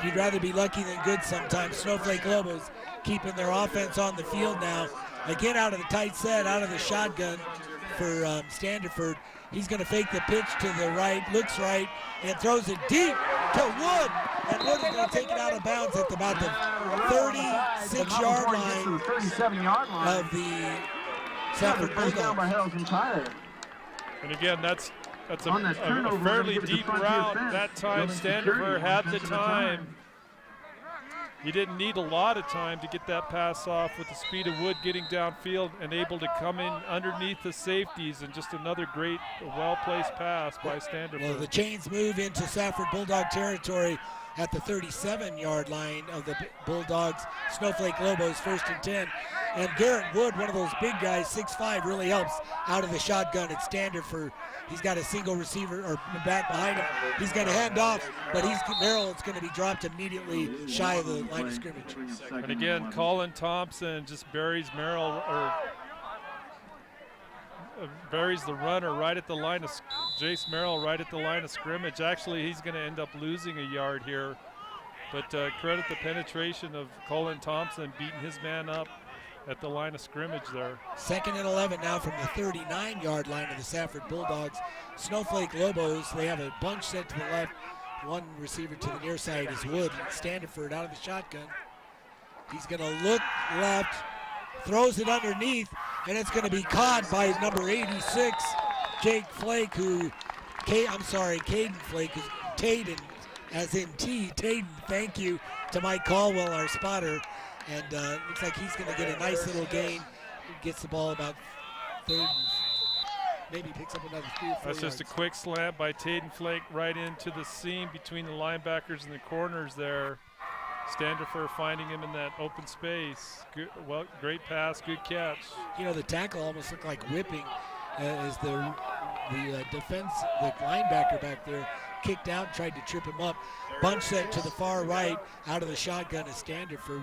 you'd rather be lucky than good sometimes. Snowflake Lobos keeping their offense on the field now. Again, out of the tight set, out of the shotgun for Standiford. He's going to fake the pitch to the right, looks right, and throws it deep to Wood. And Wood is going to take it out of bounds at about the 36-yard line of the Safford Bulldogs. And again, that's a fairly deep route. That time, Standiford had the time. He didn't need a lot of time to get that pass off with the speed of Wood getting downfield and able to come in underneath the safeties, and just another great, well-placed pass by Standiford. Well, the chains move into Safford Bulldog territory at the 37-yard line of the Bulldogs. Snowflake Lobos 1st and 10. And Garrett Wood, one of those big guys, 6'5", really helps out of the shotgun at Standiford. He's got a single receiver or back behind him. He's going to hand off, but Merrill's going to be dropped immediately shy of the line of scrimmage. And again, Colin Thompson just buries Merrill, or buries the runner right at the line of Jace Merrill right at the line of scrimmage. Actually, he's going to end up losing a yard here, but credit the penetration of Colin Thompson beating his man up at the line of scrimmage there. 2nd and 11 now from the 39-yard line of the Safford Bulldogs. Snowflake Lobos, they have a bunch set to the left. One receiver to the near side is Wood. Standiford out of the shotgun. He's going to look left, throws it underneath, and it's going to be caught by number 86, Caden Flake, Taden, as in T. Taden, thank you to Mike Caldwell, our spotter. And looks like he's going to get a nice little gain. Gets the ball about 3rd maybe picks up another 3 or 4 That's yards. just a quick slant by Flake right into the seam between the linebackers and the corners there. Standifer finding him in that open space. Good, well, great pass, good catch. You know, the tackle almost looked like whipping as the linebacker back there kicked out and tried to trip him up. Bunch set to the far right out of the shotgun is Standifer.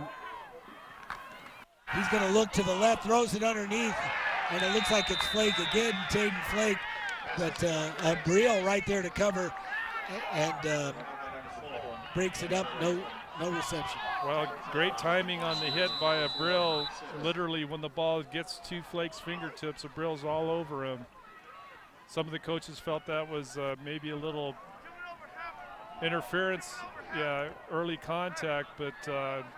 He's going to look to the left, throws it underneath, and it looks like it's Flake again, Taden Flake. But Briel right there to cover and breaks it up, no reception. Well, great timing on the hit by Abril. Literally, when the ball gets to Flake's fingertips, Abril's all over him. Some of the coaches felt that was maybe a little interference, early contact, but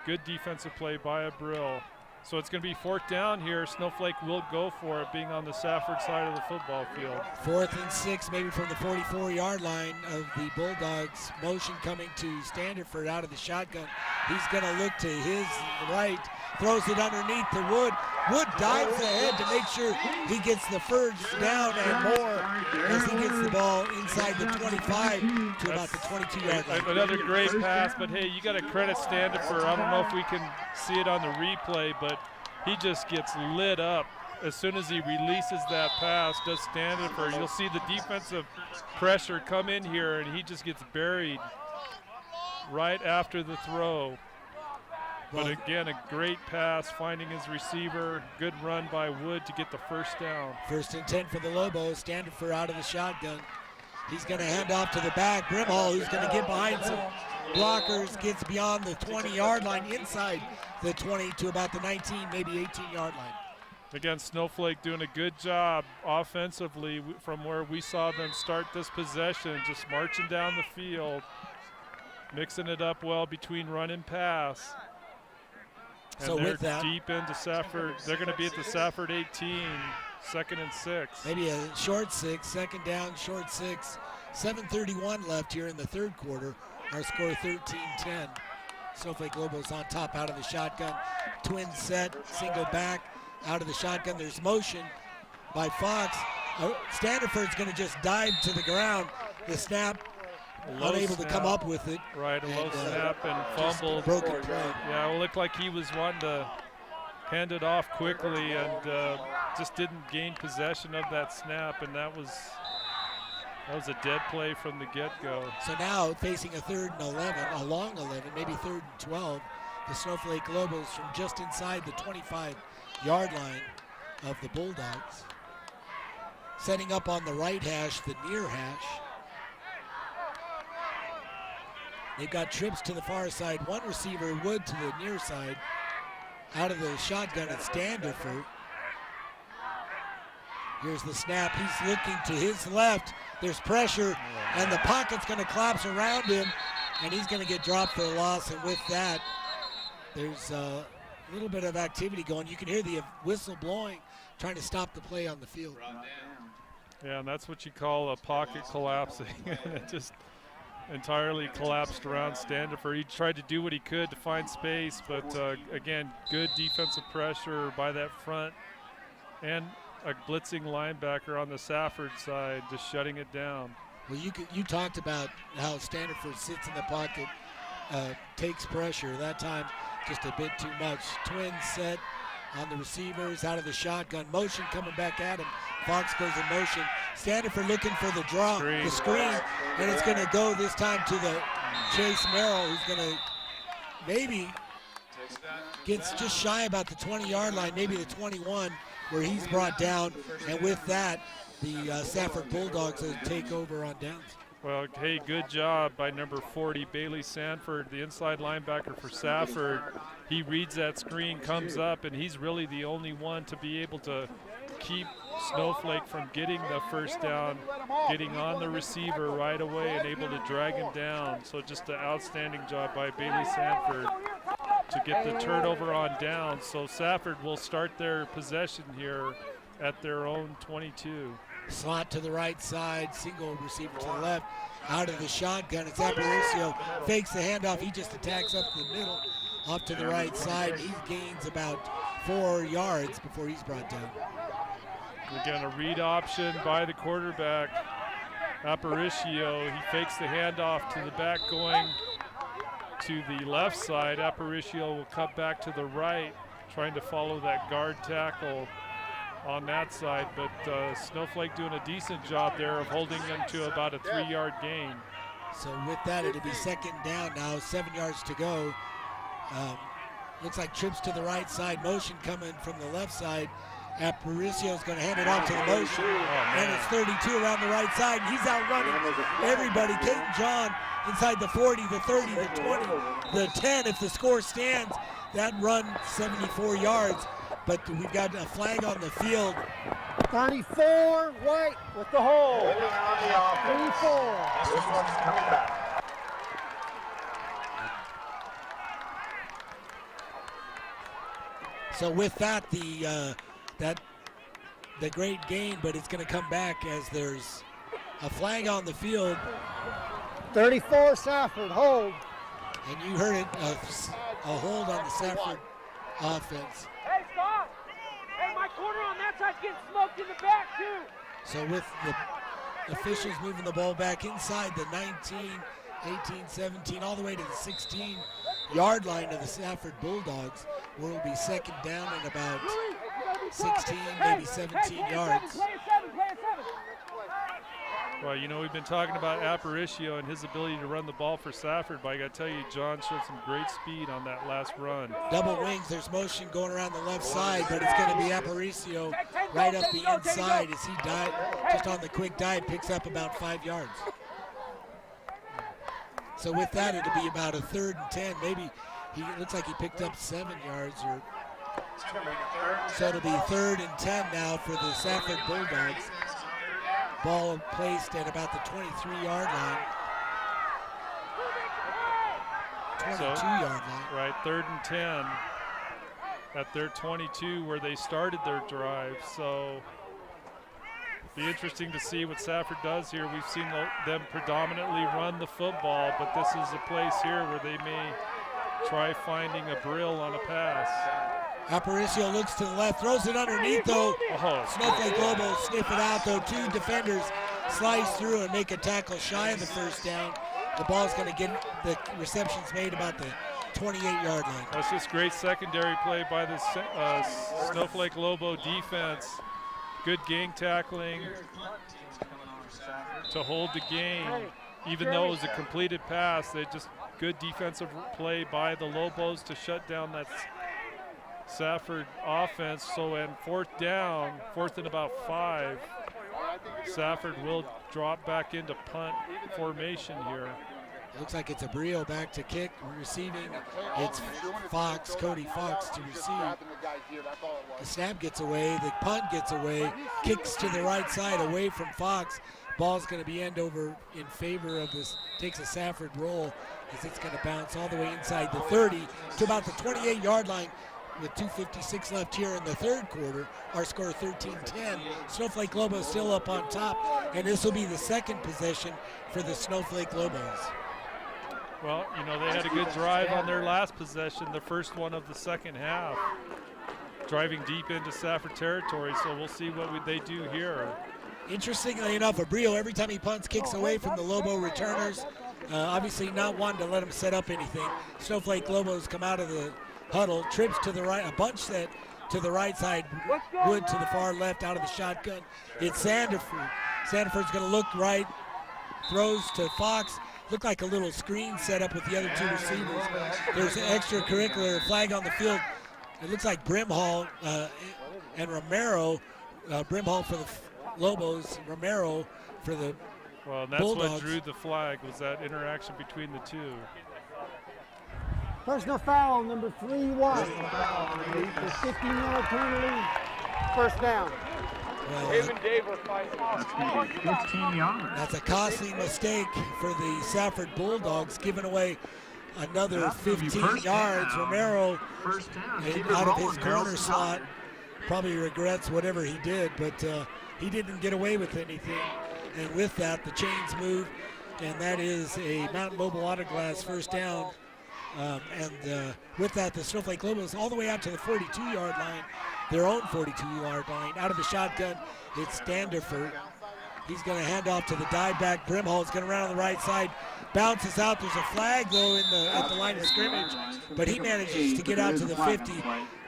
good defensive play by Abril. So it's going to be 4th down here. Snowflake will go for it, being on the Safford side of the football field. 4th and 6, maybe from the 44-yard line of the Bulldogs. Motion coming to Standiford out of the shotgun. He's going to look to his right, throws it underneath to Wood. Wood dives ahead to make sure he gets the first down and more as he gets the ball inside the 25 to about the 22-yard line. Another great pass, but hey, you got to credit Standifer. I don't know if we can see it on the replay, but he just gets lit up as soon as he releases that pass, does Standifer. You'll see the defensive pressure come in here, and he just gets buried right after the throw. But again, a great pass, finding his receiver. Good run by Wood to get the first down. 1st and 10 for the Lobos. Standifer out of the shotgun. He's going to hand off to the back. Brimhall, who's going to get behind some blockers, gets beyond the 20-yard line, inside the 20 to about the 19, maybe 18-yard line. Again, Snowflake doing a good job offensively from where we saw them start this possession, just marching down the field, mixing it up well between run and pass. And so they're with that, deep into Safford. They're going to be at the Safford 18, 2nd and 6. Maybe a short 6, 2nd down, short 6. 7:31 left here in the 3rd quarter. Our score 13-10. Snowflake Lobos on top out of the shotgun. Twin set, single back out of the shotgun. There's motion by Fox. Standiford's going to just dive to the ground. The snap. Unable to come up with it. Right, a low snap and fumbled. Broken play. Yeah, it looked like he was wanting to hand it off quickly and just didn't gain possession of that snap, and that was a dead play from the get-go. So now facing a 3rd and 11, a long 11, maybe 3rd and 12, the Snowflake Lobos from just inside the 25-yard line of the Bulldogs. Setting up on the right hash, the near hash. They've got trips to the far side. One receiver, Wood, to the near side. Out of the shotgun at Standifer. Here's the snap. He's looking to his left. There's pressure, and the pocket's going to collapse around him, and he's going to get dropped for a loss. And with that, there's a little bit of activity going. You can hear the whistle blowing, trying to stop the play on the field. Yeah, and that's what you call a pocket collapsing. It just entirely collapsed around Standifer. He tried to do what he could to find space, but again, good defensive pressure by that front and a blitzing linebacker on the Safford side, just shutting it down. Well, you talked about how Standifer sits in the pocket, takes pressure. That time, just a bit too much. Twin set on the receivers, out of the shotgun. Motion coming back at him. Fox goes in motion. Standifer looking for the draw, the screen, and it's going to go this time to the Chase Merrill, who's going to maybe gets just shy about the 20-yard line, maybe the 21, where he's brought down. And with that, the Safford Bulldogs will take over on downs. Well, hey, good job by number 40, Bailey Sanford, the inside linebacker for Safford. He reads that screen, comes up, and he's really the only one to be able to keep Snowflake from getting the first down, getting on the receiver right away and able to drag him down. So just an outstanding job by Bailey Sanford to get the turnover on down. So Safford will start their possession here at their own 22. Slot to the right side, single receiver to the left, out of the shotgun. It's Aparicio, fakes the handoff. He just attacks up the middle, off to the right side. He gains about 4 yards before he's brought down. Again, a read option by the quarterback, Aparicio. He fakes the handoff to the back going to the left side. Aparicio will cut back to the right, trying to follow that guard tackle on that side. But Snowflake doing a decent job there of holding them to about a 3-yard gain. So with that, it'll be second down now, 7 yards to go. Looks like trips to the right side, motion coming from the left side. Aparicio's going to hand it off to the motion, and it's 32 around the right side, and he's outrunning everybody. Caden John inside the 40, the 30, the 20, the 10. If the score stands, that run 74 yards, but we've got a flag on the field. 34, White with the hole. 34. This one's coming back. So with that, the great gain, but it's going to come back as there's a flag on the field. 34 Safford, hold. And you heard it, a hold on the Safford offense. Hey, stop! Hey, my corner on that side's getting smoked in the back, too. So with the officials moving the ball back inside the 19, 18, 17, all the way to the 16-yard line of the Safford Bulldogs, where it'll be second down and about 16, maybe 17 yards. Well, you know, we've been talking about Aparicio and his ability to run the ball for Safford, but I got to tell you, John showed some great speed on that last run. Double wings, there's motion going around the left side, but it's going to be Aparicio right up the inside as he just on the quick dive, picks up about 5 yards. So with that, it'll be about a 3rd and 10. Maybe it looks like he picked up 7 yards. So it'll be 3rd and 10 now for the Safford Bulldogs. Ball placed at about the 23-yard line. 22-yard line. Right, 3rd and 10 at their 22 where they started their drive. So be interesting to see what Safford does here. We've seen them predominantly run the football, but this is a place here where they may try finding a Brill on a pass. Aparicio looks to the left, throws it underneath though. Snowflake Lobos sniff it out though. 2 defenders slice through and make a tackle shy of the first down. The ball's going to get the receptions made about the 28-yard line. That's just great secondary play by the Snowflake Lobo defense. Good gang tackling to hold the game. Even though it was a completed pass, they just good defensive play by the Lobos to shut down that Safford offense. So in 4th down, 4th and about 5, Safford will drop back into punt formation here. Looks like it's a Brio back to kick. Receiving, it's Fox, Cody Fox to receive. The snap gets away, the punt gets away, kicks to the right side away from Fox. Ball's going to be end over in favor of this, takes a Safford roll as it's going to bounce all the way inside the 30 to about the 28-yard line with 2:56 left here in the 3rd quarter. Our score 13-10. Snowflake Lobos still up on top, and this will be the 2nd possession for the Snowflake Lobos. Well, you know, they had a good drive on their last possession, the first one of the 2nd half, driving deep into Safford territory, so we'll see what they do here. Interestingly enough, Abrio, every time he punts, kicks away from the Lobo returners. Obviously not wanting to let him set up anything. Snowflake Lobos come out of the huddle, trips to the right, a bunch set to the right side, Wood to the far left out of the shotgun. It's Sandiford. Sandiford's going to look right, throws to Fox. Looked like a little screen set up with the other 2 receivers. There's an extracurricular flag on the field. It looks like Brimhall and Romero. Brimhall for the Lobos, Romero for the Well, and that's Bulldogs. what drew the flag, was that interaction between the 2. Personal foul, number 3, White. The 15-yard penalty, 1st down. That's a costly mistake for the Safford Bulldogs, giving away another 15 yards. Romero out of his corner slot probably regrets whatever he did, but he didn't get away with anything. And with that, the chains move, and that is a Mountain Mobile Autoglass 1st down. With that, the Snowflake Lobos all the way out to the 42-yard line. their own 42-yard line. Out of the shotgun, it's Standerford. He's going to hand off to the dive back. Brimhall's going to run on the right side. Bounces out. There's a flag, though, at the line of scrimmage. But he manages to get out to the 50,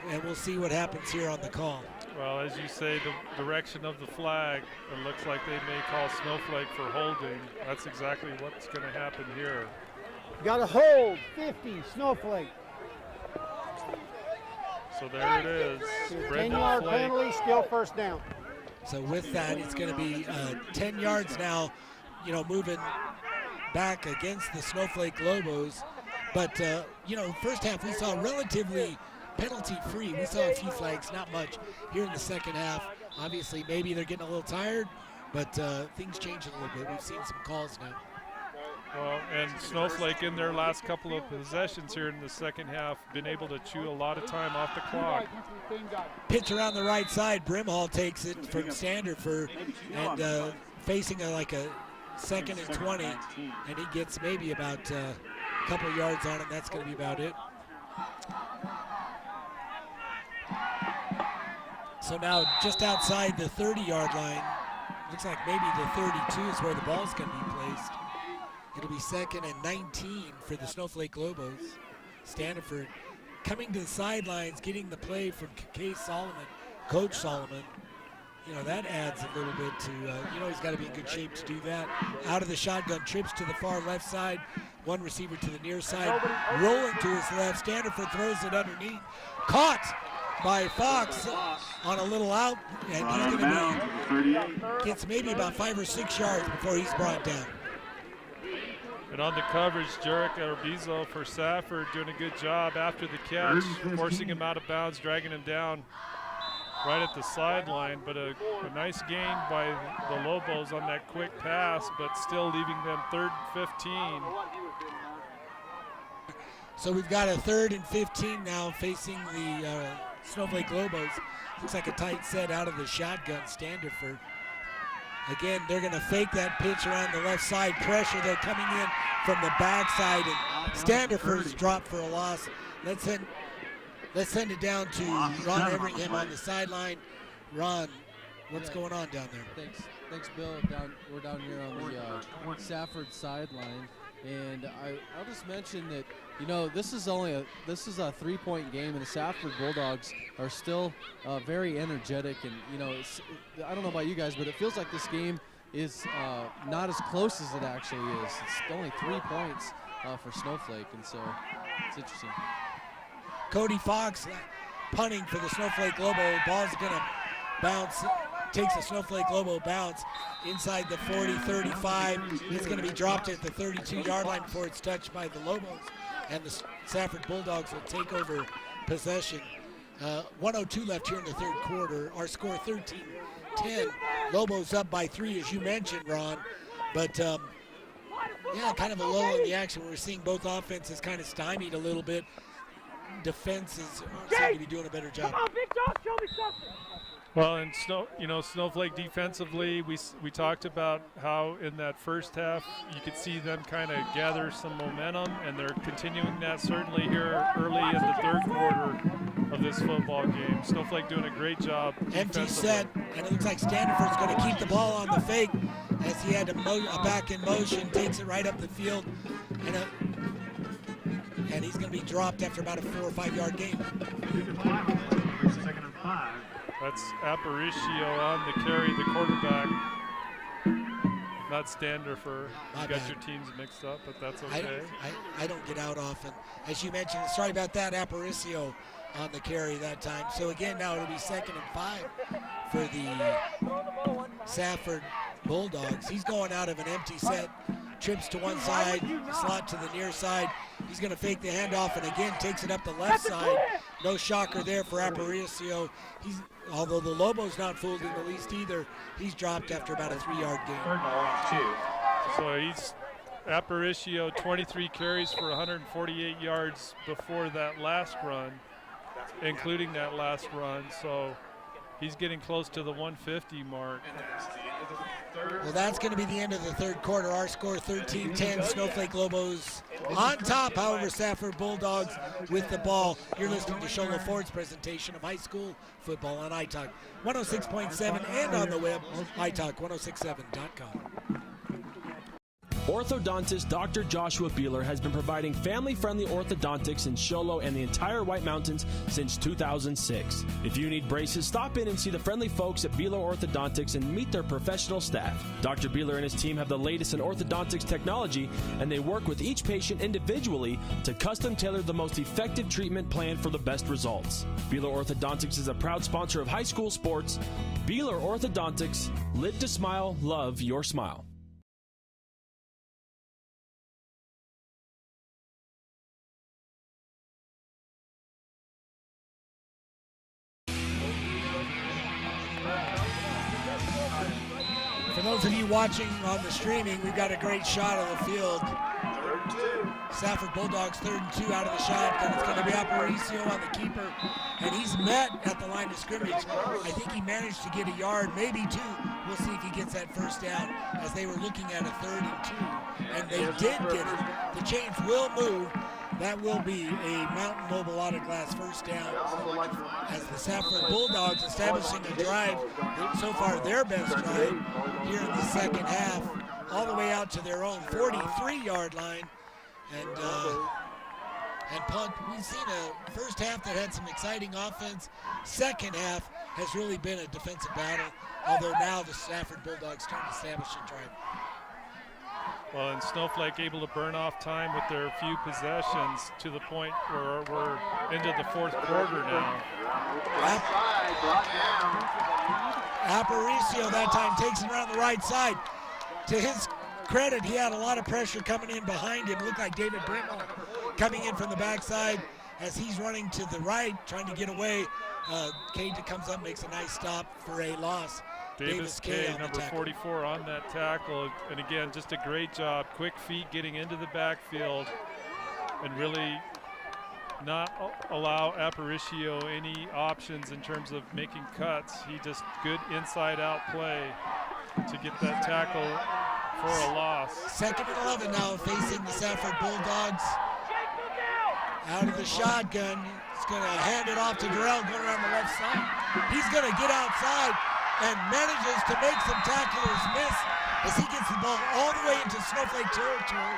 and we'll see what happens here on the call. Well, as you say, the direction of the flag, it looks like they may call Snowflake for holding. That's exactly what's going to happen here. Got a hold, 50, Snowflake. So there it is. 10-yard penalty, still first down. So with that, it's going to be 10 yards now, moving back against the Snowflake Lobos. But, first half we saw relatively penalty-free. We saw a few flags, not much. Here in the second half, obviously maybe they're getting a little tired, but things change a little bit. We've seen some calls now. Well, and Snowflake in their last couple of possessions here in the second half been able to chew a lot of time off the clock. Pitch around the right side. Brimhall takes it from Standerford and facing a 2nd and 20, and he gets maybe about a couple yards on it. That's going to be about it. So now just outside the 30-yard line, looks like maybe the 32 is where the ball's going to be placed. It'll be 2nd and 19 for the Snowflake Lobos. Standerford coming to the sidelines, getting the play from Case Solomon, Coach Solomon. That adds a little bit to, he's got to be in good shape to do that. Out of the shotgun, trips to the far left side. One receiver to the near side, rolling to his left. Standerford throws it underneath. Caught by Fox on a little out, and he's going to gets maybe about 5 or 6 yards before he's brought down. And on the coverage, Jarek Arbizo for Safford doing a good job after the catch, forcing him out of bounds, dragging him down right at the sideline. But a nice gain by the Lobos on that quick pass, but still leaving them 3rd and 15. So we've got a 3rd and 15 now facing the Snowflake Lobos. Looks like a tight set out of the shotgun, Standerford. Again, they're going to fake that pitch around the left side. Pressure, they're coming in from the backside, and Standerford's dropped for a loss. Let's send it down to Ron Everingham on the sideline. Ron, what's going on down there? Thanks, Bill. We're down here on the Safford sideline, and I'll just mention that this is a 3-point game, and the Safford Bulldogs are still very energetic, and I don't know about you guys, but it feels like this game is not as close as it actually is. It's only 3 points for Snowflake, and so it's interesting. Cody Fox punting for the Snowflake Lobo. Ball's going to bounce. Takes a Snowflake Lobo bounce inside the 40, 35. It's going to be dropped at the 32-yard line before it's touched by the Lobos, and the Safford Bulldogs will take over possession. 1:02 left here in the third quarter. Our score 13-10. Lobos up by 3, as you mentioned, Ron. But, kind of a lull in the action. We're seeing both offenses kind of stymied a little bit. Defenses seem to be doing a better job. Come on, Big Dog, show me something. Well, and Snowflake defensively, we talked about how in that first half you could see them kind of gather some momentum, and they're continuing that certainly here early in the third quarter of this football game. Snowflake doing a great job. Empty set, and it looks like Standerford's going to keep the ball on the fake as he had a back in motion, takes it right up the field, and he's going to be dropped after about a 4 or 5 yard gain. Second and 5. That's Aparicio on the carry, the quarterback. Not Standerford. You got your teams mixed up, but that's okay. I don't get out often. As you mentioned, sorry about that, Aparicio on the carry that time. So again, now it'll be 2nd and 5 for the Safford Bulldogs. He's going out of an empty set, trips to one side, slot to the near side. He's going to fake the handoff and again takes it up the left side. No shocker there for Aparicio. Although the Lobos not fooled in the least either, he's dropped after about a 3 yard gain. So he's Aparicio, 23 carries for 148 yards before that last run, including that last run. So He's getting close to the 150 mark. Well, that's going to be the end of the third quarter. Our score 13-10, Snowflake Lobos on top. However, Safford Bulldogs with the ball. You're listening to Sholo Ford's presentation of high school football on iTalk 106.7 and on the web, iTalk1067.com. Orthodontist Dr. Joshua Beeler has been providing family-friendly orthodontics in Sholo and the entire White Mountains since 2006. If you need braces, stop in and see the friendly folks at Beeler Orthodontics and meet their professional staff. Dr. Beeler and his team have the latest in orthodontics technology, and they work with each patient individually to custom tailor the most effective treatment plan for the best results. Beeler Orthodontics is a proud sponsor of high school sports. Beeler Orthodontics, live to smile, love your smile. For those of you watching on the streaming, we've got a great shot of the field. Safford Bulldogs 3rd and 2 out of the shotgun. It's going to be Aparicio on the keeper, and he's met at the line of scrimmage. I think he managed to get a yard, maybe 2. We'll see if he gets that first down, as they were looking at a 3rd and 2, and they did get it. The chains will move. That will be a Mountain Mobile Auto Glass first down, as the Safford Bulldogs establishing a drive, so far their best drive here in the second half, all the way out to their own 43-yard line. And punt. We've seen a first half that had some exciting offense. Second half has really been a defensive battle, although now the Safford Bulldogs turn to establish a drive. Well, and Snowflake able to burn off time with their few possessions to the point where we're into the fourth quarter now. Aparicio that time takes it around the right side. To his credit, he had a lot of pressure coming in behind him. Looked like David Brittle coming in from the backside as he's running to the right, trying to get away. Cade comes up, makes a nice stop for a loss. Davis K, number 44 on that tackle. And again, just a great job. Quick feet getting into the backfield and really not allow Aparicio any options in terms of making cuts. He just good inside out play to get that tackle for a loss. 2nd and 11 now facing the Safford Bulldogs. Out of the shotgun. He's going to hand it off to Durrell going around the left side. He's going to get outside and manages to make some tacklers miss as he gets the ball all the way into Snowflake territory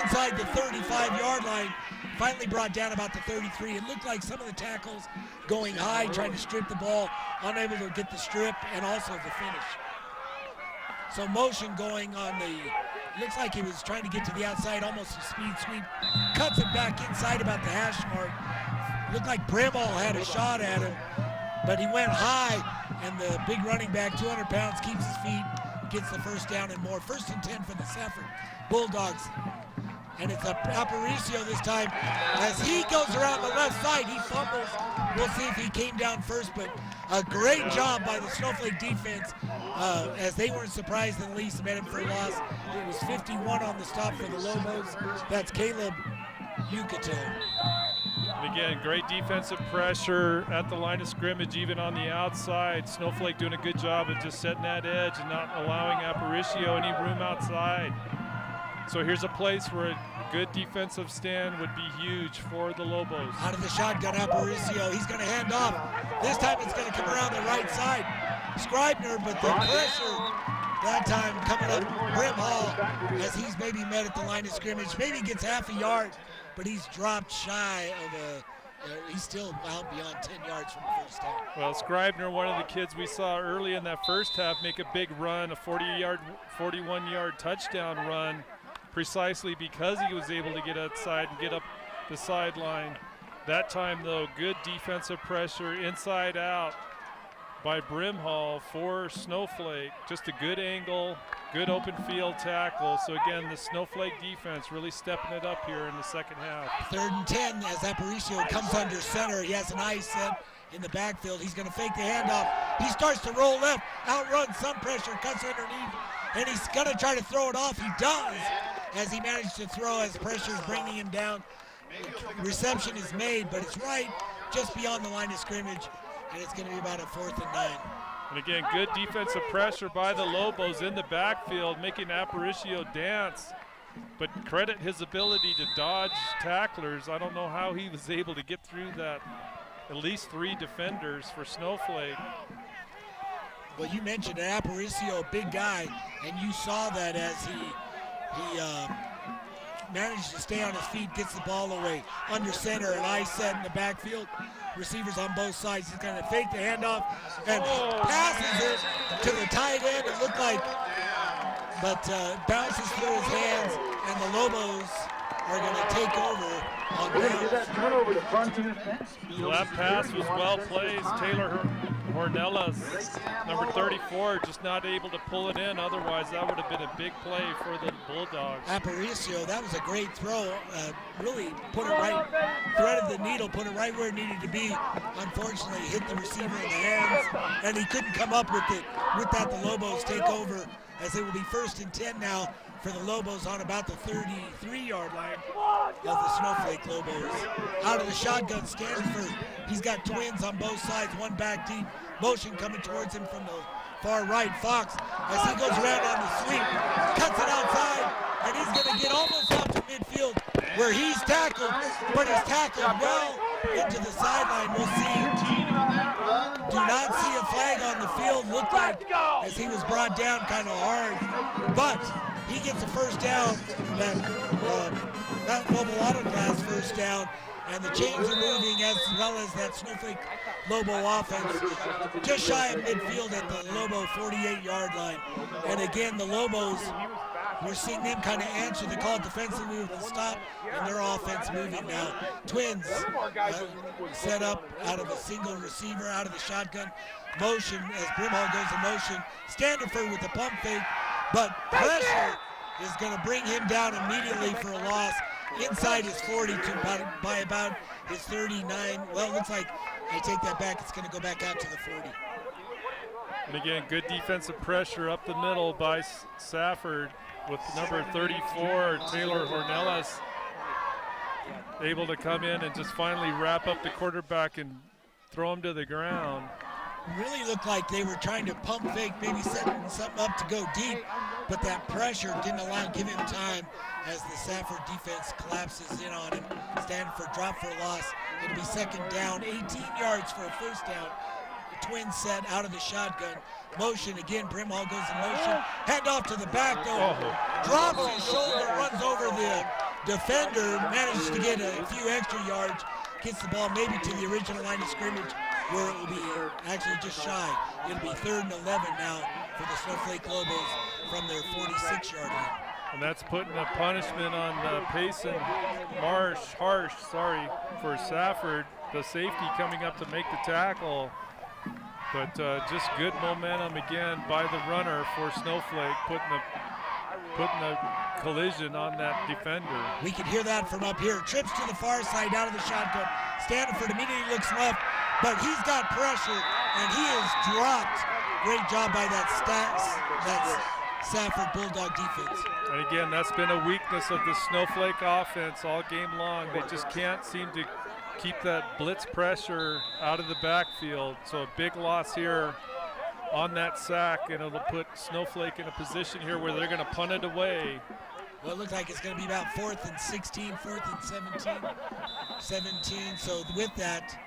inside the 35-yard line. Finally brought down about the 33. It looked like some of the tackles going high, trying to strip the ball, unable to get the strip and also the finish. So motion going on the, looks like he was trying to get to the outside, almost a speed sweep. Cuts it back inside about the hash mark. Looked like Brimall had a shot at him, but he went high, and the big running back, 200 pounds, keeps his feet, gets the first down and more. 1st and 10 for the Safford Bulldogs. And it's Aparicio this time. As he goes around the left side, he fumbles. We'll see if he came down first, but a great job by the Snowflake defense as they weren't surprised in the least. They made him for a loss. It was 51 on the stop for the Lobos. That's Caleb Yucatil. And again, great defensive pressure at the line of scrimmage, even on the outside. Snowflake doing a good job of just setting that edge and not allowing Aparicio any room outside. So here's a place where a good defensive stand would be huge for the Lobos. Out of the shotgun, Aparicio, he's going to hand off. This time it's going to come around the right side. Scribner, but the pressure that time coming up, Brim Hall, as he's maybe met at the line of scrimmage. Maybe gets half a yard, but he's dropped shy of a, he's still out beyond 10 yards from the first down. Well, Scribner, one of the kids we saw early in that first half, make a big run, a 41-yard touchdown run, precisely because he was able to get outside and get up the sideline. That time, though, good defensive pressure inside out by Brimhall for Snowflake. Just a good angle, good open field tackle. So again, the Snowflake defense really stepping it up here in the second half. 3rd and 10 as Aparicio comes under center. He has an eye set in the backfield. He's going to fake the handoff. He starts to roll left, outruns some pressure, cuts underneath, and he's going to try to throw it off. He does, as he managed to throw as pressure is bringing him down. Reception is made, but it's right just beyond the line of scrimmage. and it's going to be about a 4th and 9. And again, good defensive pressure by the Lobos in the backfield, making Aparicio dance. But credit his ability to dodge tacklers. I don't know how he was able to get through that. At least 3 defenders for Snowflake. Well, you mentioned Aparicio, big guy, and you saw that as he managed to stay on his feet, gets the ball away under center, and I set in the backfield. Receivers on both sides. He's going to fake the handoff and passes it to the tight end. It looked like, but bounces through his hands, and the Lobos are going to take over on downs. That pass was well placed. Taylor Hornelas, number 34, just not able to pull it in. Otherwise, that would have been a big play for the Bulldogs. Aparicio, that was a great throw. Really put it right, threaded the needle, put it right where it needed to be. Unfortunately, hit the receiver in the hands, and he couldn't come up with it. With that, the Lobos take over, as it will be 1st and 10 now for the Lobos on about the 33-yard line of the Snowflake Lobos. Out of the shotgun, Stanford. He's got twins on both sides, one back deep. Motion coming towards him from the far right. Fox, as he goes around on the sweep, cuts it outside, and he's going to get almost out to midfield where he's tackled, but he's tackled well into the sideline. We'll see. Do not see a flag on the field. Looked like as he was brought down kind of hard, but he gets a first down, that Mobile Auto Glass first down, and the chains are moving as well as that Snowflake Lobo offense. Just shy of midfield at the Lobo 48-yard line. And again, the Lobos, we're seeing them kind of answer the call defensively with the stop, and their offense moving now. Twins set up out of a single receiver, out of the shotgun. Motion as Brimhall goes in motion. Standiford with the pump fake, but pressure is going to bring him down immediately for a loss inside his 40 by about his 39. Well, it looks like, I take that back, it's going to go back out to the 40. And again, good defensive pressure up the middle by Safford with number 34, Taylor Hornelas, able to come in and just finally wrap up the quarterback and throw him to the ground. Really looked like they were trying to pump fake, maybe setting something up to go deep, but that pressure didn't give him time as the Safford defense collapses in on him. Stanford dropped for a loss. It'll be 2nd down, 18 yards for a first down. The Twins set out of the shotgun. Motion again, Brimhall goes in motion. Hand off to the back though. Drops his shoulder, runs over the defender, manages to get a few extra yards, gets the ball maybe to the original line of scrimmage, where it will be actually just shy. It'll be 3rd and 11 now for the Snowflake Lobos from their 46-yard line. And that's putting a punishment on Payson Harsh, for Safford, the safety coming up to make the tackle. But just good momentum again by the runner for Snowflake, putting a collision on that defender. We can hear that from up here. Trips to the far side out of the shotgun. Stanford immediately looks left, but he's got pressure, and he is dropped. Great job by that Safford Bulldog defense. And again, that's been a weakness of the Snowflake offense all game long. They just can't seem to keep that blitz pressure out of the backfield. So a big loss here on that sack, and it'll put Snowflake in a position here where they're going to punt it away. Well, it looks like it's going to be about 4th and 16, 4th and 17. So with that,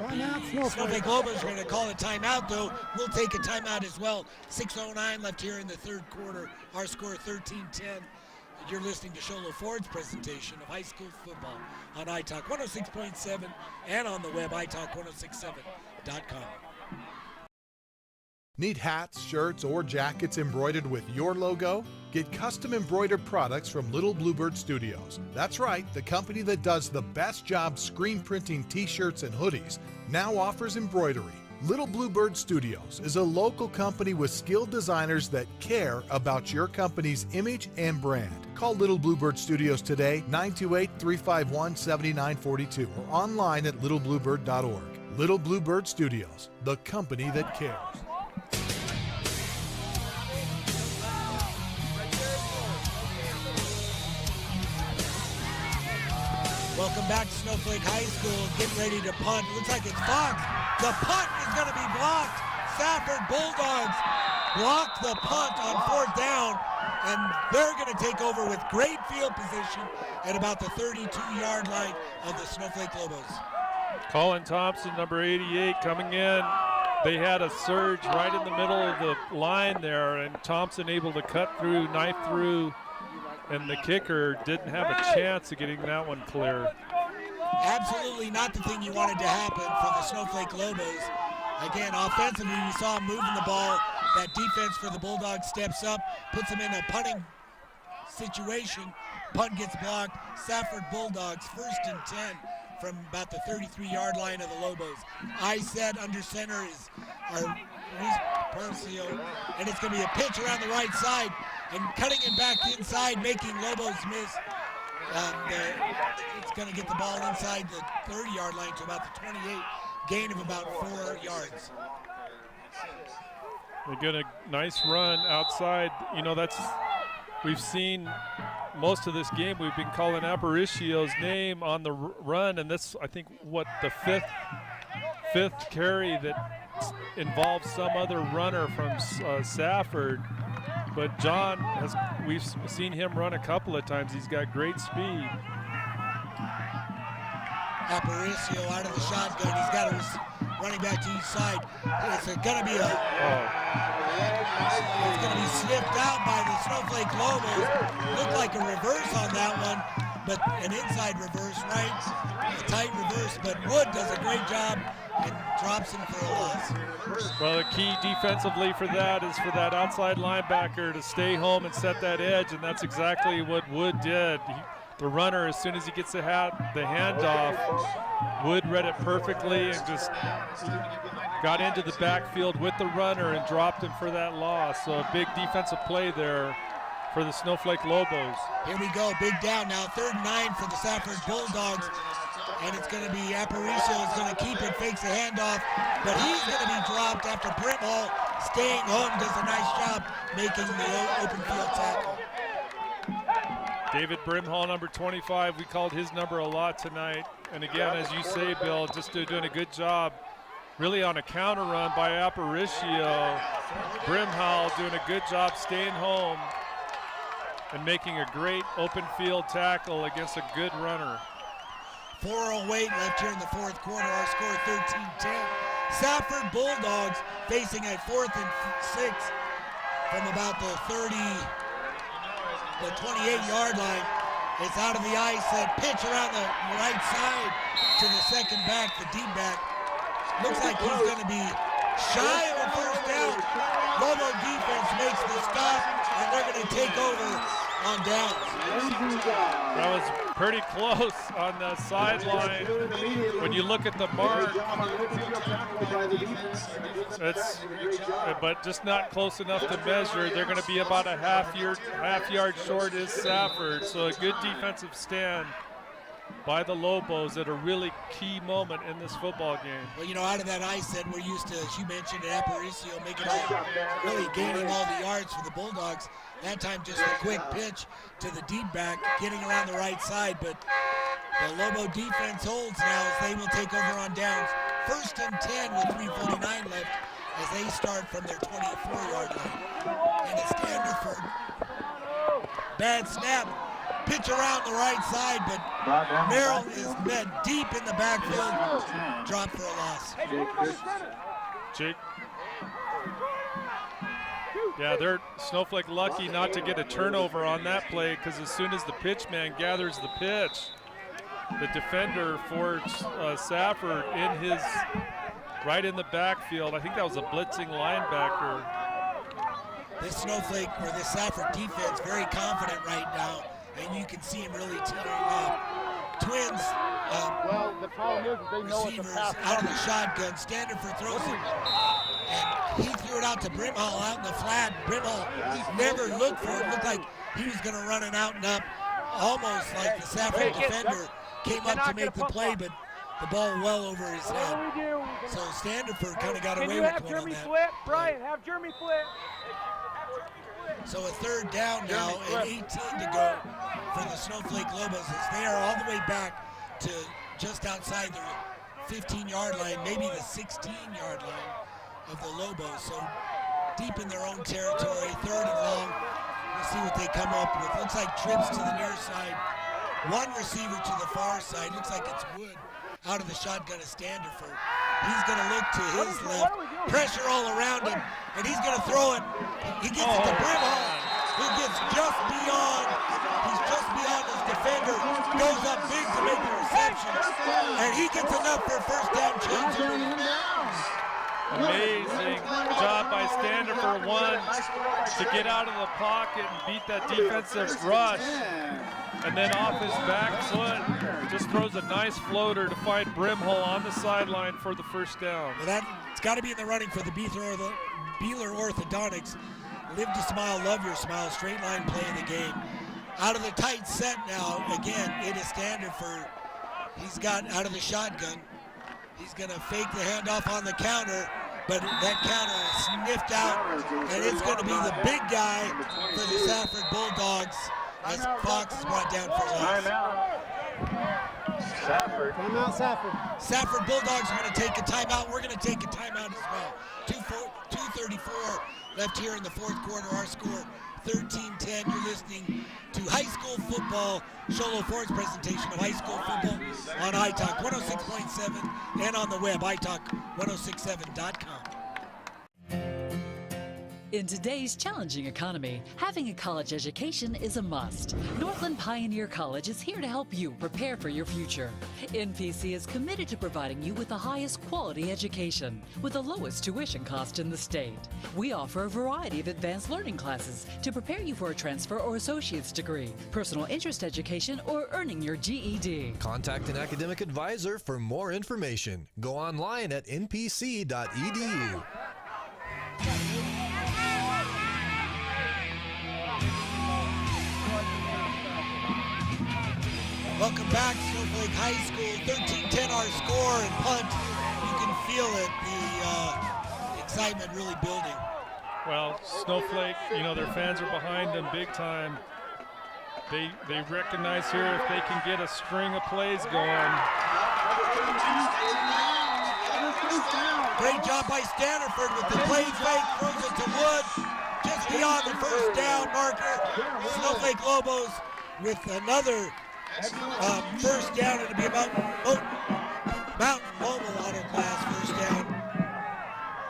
the Snowflake Lobos are going to call a timeout, though. We'll take a timeout as well. 6:09 left here in the 3rd quarter. Our score 13-10. You're listening to Sholo Ford's presentation of high school football on iTalk 106.7 and on the web, iTalk1067.com. Need hats, shirts, or jackets embroidered with your logo? Get custom embroidered products from Little Bluebird Studios. That's right, the company that does the best job screen printing t-shirts and hoodies now offers embroidery. Little Bluebird Studios is a local company with skilled designers that care about your company's image and brand. Call Little Bluebird Studios today, 928-351-7942, or online at littlebluebird.org. Little Bluebird Studios, the company that cares. Welcome Welcome back to Snowflake High School. Getting ready to punt. Looks like it's Fox. The punt is going to be blocked. Safford Bulldogs blocked the punt on 4th down, and they're going to take over with great field position at about the 32-yard line of the Snowflake Lobos. Colin Thompson, number 88, coming in. They had a surge right in the middle of the line there, and Thompson able to cut through, knife through, and the kicker didn't have a chance of getting that one clear. Absolutely not the thing you wanted to happen for the Snowflake Lobos. Again, offensively, we saw him moving the ball. That defense for the Bulldogs steps up, puts them in a punting situation. Punt gets blocked. Safford Bulldogs, 1st and 10 from about the 33-yard line of the Lobos. I said under center is our Luis Percio, and it's going to be a pitch around the right side, and cutting it back inside, making Lobos miss. It's going to get the ball inside the 30-yard line to about the 28, gain of about 4 yards. They get a nice run outside. You know, we've seen most of this game. We've been calling Aparicio's name on the run, and that's, I think, what the fifth carry that involves some other runner from Safford. But John, we've seen him run a couple of times. He's got great speed. Aparicio out of the shotgun. He's got his running back to each side. It's going to be sniffed out by the Snowflake Lobos. Looked like a reverse on that one, but an inside reverse, right? A tight reverse, but Wood does a great job and drops him for a loss. Well, the key defensively for that is for that outside linebacker to stay home and set that edge, and that's exactly what Wood did. The runner, as soon as he gets the handoff, Wood read it perfectly and just got into the backfield with the runner and dropped him for that loss. So a big defensive play there for the Snowflake Lobos. Here we go, big down now, 3rd and 9 for the Safford Bulldogs. And it's going to be Aparicio is going to keep it, fakes the handoff, but he's going to be dropped after Brimhall staying home, does a nice job making the open field tackle. David Brimhall, number 25, we called his number a lot tonight. And again, as you say, Bill, just doing a good job really on a counter run by Aparicio. Brimhall doing a good job staying home and making a great open field tackle against a good runner. 4:08 left here in the 4th quarter. Our score 13-10. Safford Bulldogs facing a 4th and 6 from about the 28-yard line. It's out of the ice. That pitch around the right side to the second back, the deep back. Looks like he's going to be shy of a 1st down. Lobo defense makes the stop, and they're going to take over on downs. That was pretty close on the sideline. When you look at the mark, but just not close enough to measure. They're going to be about a half yard short is Safford. So a good defensive stand by the Lobos at a really key moment in this football game. Well, you know, out of that ice set, we're used to, as you mentioned, Aparicio making really gaining all the yards for the Bulldogs. That time just a quick pitch to the deep back, getting around the right side, but the Lobo defense holds now as they will take over on downs. 1st and 10 with 3:49 left as they start from their 24-yard line. And it's Standerford. Bad snap. Pitch around the right side, but Merrill is met deep in the backfield. Dropped for a loss. Jake. Yeah, they're Snowflake lucky not to get a turnover on that play, because as soon as the pitch man gathers the pitch, the defender for Safford right in the backfield. I think that was a blitzing linebacker. This Snowflake or this Safford defense very confident right now, and you can see him really tearing up. Twins well, the problem is they know receivers out of the shotgun. Standerford throws it, and he threw it out to Brimhall out in the flat. Brimhall never looked for it. Looked like he was going to run it out and up, almost like the Safford defender came up to make the play, but the ball well over his head. So Standerford kind of got away with one on that. Flip? Brian, have Jeremy flip. So a 3rd down now and 18 to go for the Snowflake Lobos as they are all the way back to just outside the 15-yard line, maybe the 16-yard line of the Lobos. So deep in their own territory, 3rd and long. We'll see what they come up with. Looks like trips to the near side. One receiver to the far side. Looks like it's Wood out of the shotgun of Standerford. He's going to look to his left. Pressure all around him, and he's going to throw it. He gets it to Brimhall, who gets just beyond. He's just beyond his defender. Goes up big to make the reception, and he gets enough for first down change. Amazing job by Standerford, one, to get out of the pocket and beat that defensive rush. And then off his back foot, just throws a nice floater to find Brimhall on the sideline for the first down. Well, it's got to be in the running for the Beeler Orthodontics. Live to smile, love your smile, straight line play of the game. Out of the tight set now, again, it is Standerford. He's got out of the shotgun. He's going to fake the handoff on the counter, but that counter is sniffed out, and it's going to be the big guy for the Safford Bulldogs as Fox is brought down for loss. Safford. Timeout, Safford. Safford Bulldogs are going to take a timeout. We're going to take a timeout as well. 2:34 left here in the fourth quarter. Our score 13-10. You're listening to high school football. Sholo Ford's presentation of high school football on iTalk 106.7 and on the web, iTalk1067.com. In today's challenging economy, having a college education is a must. Northland Pioneer College is here to help you prepare for your future. NPC is committed to providing you with the highest quality education with the lowest tuition cost in the state. We offer a variety of advanced learning classes to prepare you for a transfer or associate's degree, personal interest education, or earning your GED. Contact an academic advisor for more information. Go online at npc.edu. Welcome back, Snowflake High School. 13-10 our score and punt. You can feel it, the excitement really building. Well, Snowflake, their fans are behind them big time. They recognize here if they can get a string of plays going. Great job by Standerford with the play fake, throws it to Wood, just beyond the first down marker. Snowflake Lobos with another first down. It'll be about Mountain Mobile auto class first down.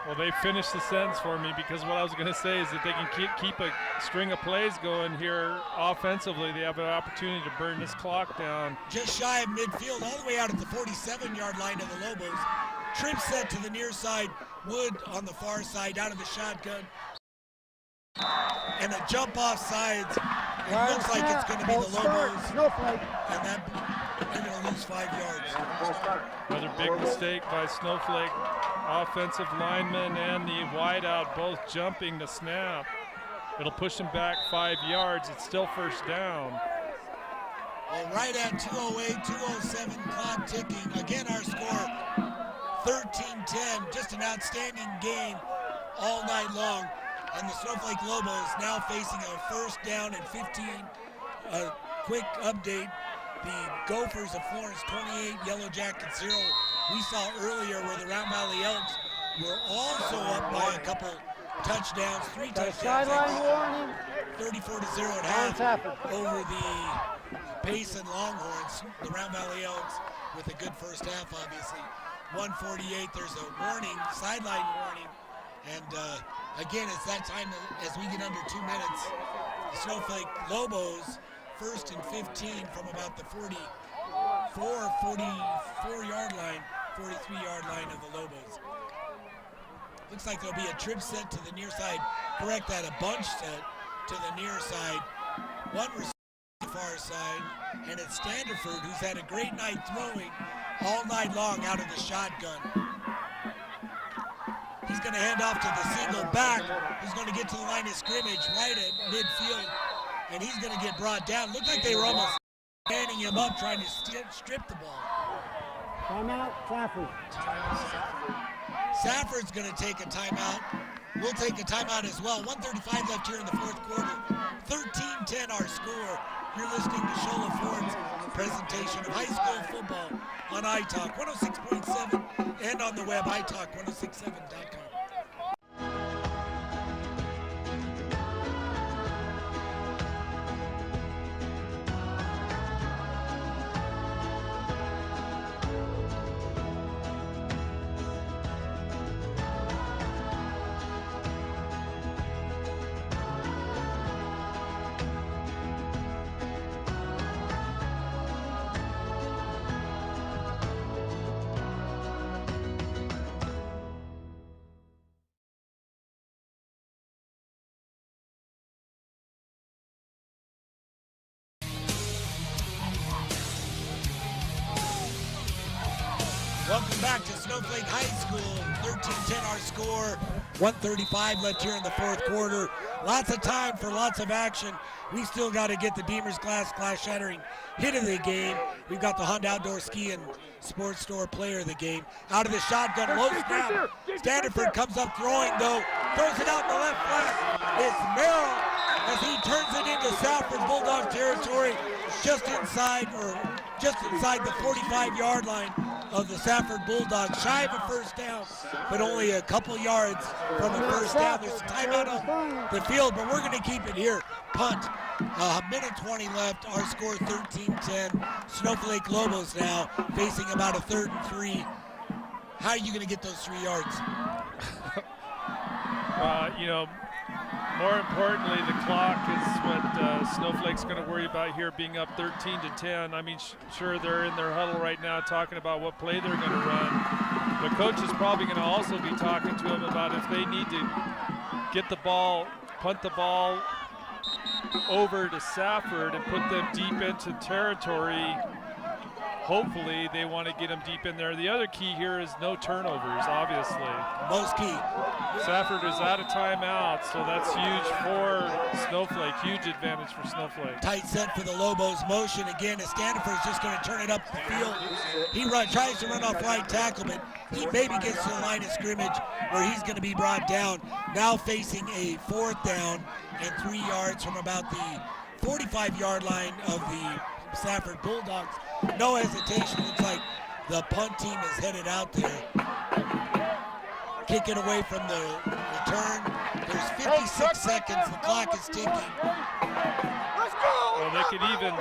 Well, they finished the sentence for me, because what I was going to say is that they can keep a string of plays going here offensively. They have an opportunity to burn this clock down. Just shy of midfield, all the way out at the 47-yard line of the Lobos. Trip set to the near side, Wood on the far side, out of the shotgun. And a jump off sides. It looks like it's going to be the Lobos. Snowflake. And they're going to lose 5 yards. Another big mistake by Snowflake. Offensive lineman and the wideout both jumping to snap. It'll push him back 5 yards. It's still first down. Well, right at 2:08, 2:07, clock ticking. Again, our score 13-10. Just an outstanding game all night long. And the Snowflake Lobos now facing a first down and 15. A quick update. The Gophers of Florence 28, Yellow Jackets 0. We saw earlier where the Round Valley Elks were also up by a couple touchdowns, 3 touchdowns. Sideline warning. 34-0 at half over the Payson Longhorns. The Round Valley Elks with a good first half, obviously. 1:48, there's a warning, sideline warning. And again, it's that time as we get under 2 minutes. The Snowflake Lobos, first and 15 from about the 44-yard line, 43-yard line of the Lobos. Looks like there'll be a trip set to the near side. Correct that, a bunch set to the near side. One receiver to the far side, and it's Standerford, who's had a great night throwing all night long out of the shotgun. He's going to hand off to the single back, who's going to get to the line of scrimmage right at midfield, and he's going to get brought down. Looked like they were almost standing him up, trying to strip the ball. Timeout, Safford. Safford's going to take a timeout. We'll take a timeout as well. 1:35 left here in the fourth quarter. 13-10 our score. You're listening to Shola Ford's presentation of high school football on iTalk 106.7 and on the web, iTalk1067.com. Welcome back to Snowflake High School. 13-10 our score. 1:35 left here in the fourth quarter. Lots of time for lots of action. We still got to get the Deemer's glass-shattering hit of the game. We've got the Honda Outdoor Ski and Sports Store player of the game. Out of the shotgun, low snap. Standiford comes up throwing though. Throws it out in the left flat. It's Merrill as he turns it into Safford Bulldog territory just inside the 45-yard line of the Safford Bulldogs, shy of a first down, but only a couple yards from a first down. There's a timeout on the field, but we're going to keep it here. Punt, a minute 20 left. Our score 13-10. Snowflake Lobos now facing about a 3rd and 3. How are you going to get those 3 yards? More importantly, the clock is what Snowflake's going to worry about here, being up 13-10. I mean, sure, they're in their huddle right now talking about what play they're going to run. The coach is probably going to also be talking to them about if they need to get the ball, punt the ball over to Safford and put them deep into territory. Hopefully, they want to get them deep in there. The other key here is no turnovers, obviously. Most key. Safford is out of timeout, so that's huge for Snowflake. Huge advantage for Snowflake. Tight set for the Lobos. Motion again as Standiford is just going to turn it up the field. He tries to run off right tackle, but he maybe gets to the line of scrimmage where he's going to be brought down. Now facing a 4th down and 3 yards from about the 45-yard line of the Safford Bulldogs. No hesitation. Looks like the punt team is headed out there. Kick it away from the return. There's 56 seconds. The clock is ticking. Well, they could even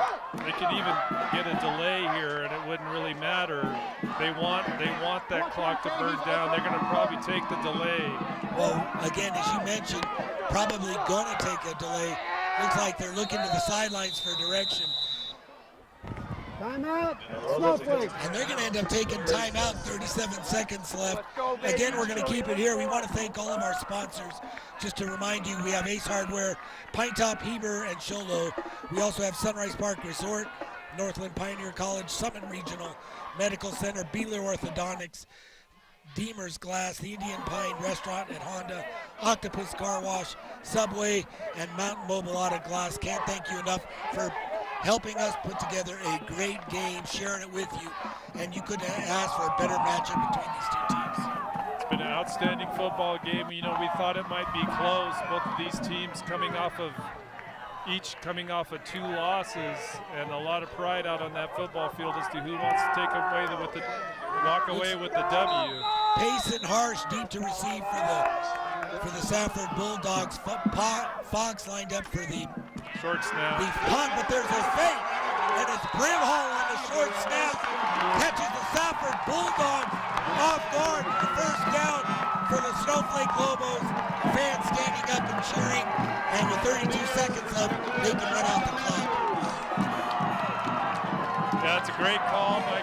get a delay here, and it wouldn't really matter. They want that clock to burn down. They're going to probably take the delay. Well, again, as you mentioned, probably going to take a delay. Looks like they're looking to the sidelines for direction. Timeout, Snowflake. And they're going to end up taking timeout, 37 seconds left. Again, we're going to keep it here. We want to thank all of our sponsors. Just to remind you, we have Ace Hardware, Pine Top, Heber, and Sholo. We also have Sunrise Park Resort, Northland Pioneer College, Summit Regional Medical Center, Beeler Orthodontics, Deemer's Glass, the Indian Pine Restaurant and Honda, Octopus Car Wash, Subway, and Mountain Mobile Auto Glass. Can't thank you enough for helping us put together a great game, sharing it with you, and you couldn't ask for a better matchup between these two teams. It's been an outstanding football game. We thought it might be close. Both of these teams coming off of 2 losses, and a lot of pride out on that football field as to who wants to walk away with the W. Pace and Harsh deep to receive for the Safford Bulldogs. Fox lined up for the short snap. The punt, but there's a fake, and it's Brimhall on the short snap. Catches the Safford Bulldogs off guard. The first down for the Snowflake Lobos. Fans standing up and cheering, and with 32 seconds left, they can run out the clock. Yeah, it's a great call by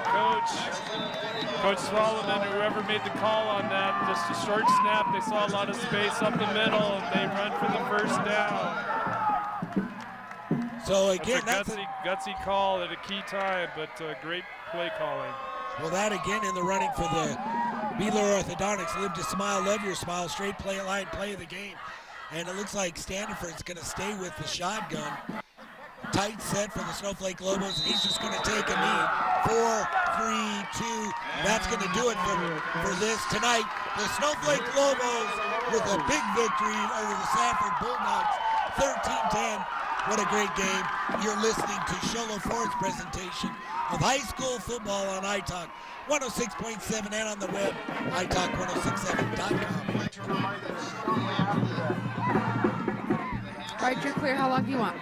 Coach Solomon, whoever made the call on that. Just a short snap. They saw a lot of space up the middle, and they run for the first down. So again, that's a gutsy call at a key time, but great play calling. Well, that again in the running for the Beeler Orthodontics. Live to smile, love your smile. Straight play of the game. And it looks like Standiford's going to stay with the shotgun. Tight set for the Snowflake Lobos, and he's just going to take a knee. 4, 3, 2. That's going to do it for this tonight. The Snowflake Lobos with a big victory over the Safford Bulldogs, 13-10. What a great game. You're listening to Sholo Ford's presentation of high school football on iTalk 106.7 and on the web, iTalk1067.com. All right, you're clear. How long do you want?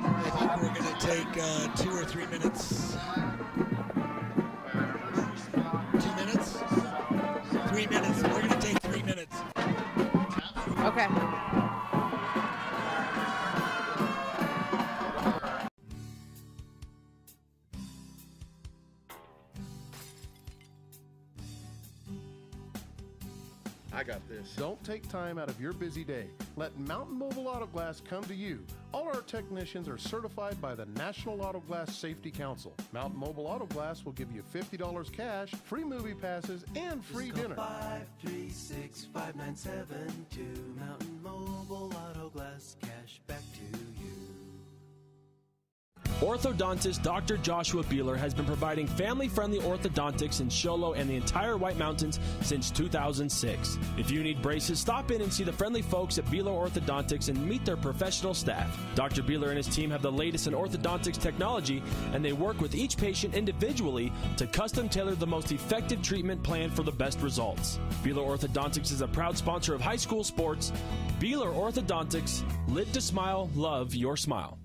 I think we're going to take 2 or 3 minutes. 2 minutes? 3 minutes. We're going to take 3 minutes. Okay. I got this. Don't take time out of your busy day. Let Mountain Mobile Auto Glass come to you. All our technicians are certified by the National Auto Glass Safety Council. Mountain Mobile Auto Glass will give you $50 cash, free movie passes, and free dinner. 536-5972. Mountain Mobile Auto Glass, cash back to you. Orthodontist Dr. Joshua Beeler has been providing family-friendly orthodontics in Show Low and the entire White Mountains since 2006. If you need braces, stop in and see the friendly folks at Beeler Orthodontics and meet their professional staff. Dr. Beeler and his team have the latest in orthodontics technology, and they work with each patient individually to custom tailor the most effective treatment plan for the best results. Beeler Orthodontics is a proud sponsor of high school sports. Beeler Orthodontics, live to smile, love your smile.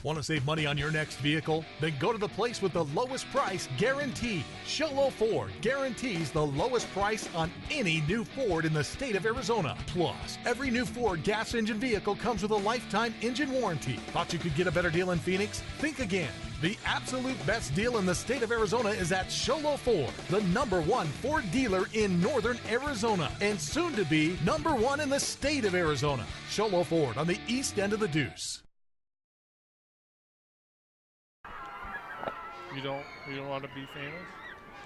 Want to save money on your next vehicle? Then go to the place with the lowest price guaranteed. Sholo Ford guarantees the lowest price on any new Ford in the state of Arizona. Plus, every new Ford gas engine vehicle comes with a lifetime engine warranty. Thought you could get a better deal in Phoenix? Think again. The absolute best deal in the state of Arizona is at Sholo Ford, the #1 Ford dealer in northern Arizona, and soon to be #1 in the state of Arizona. Sholo Ford on the east end of the Deuce. You don't want to be famous?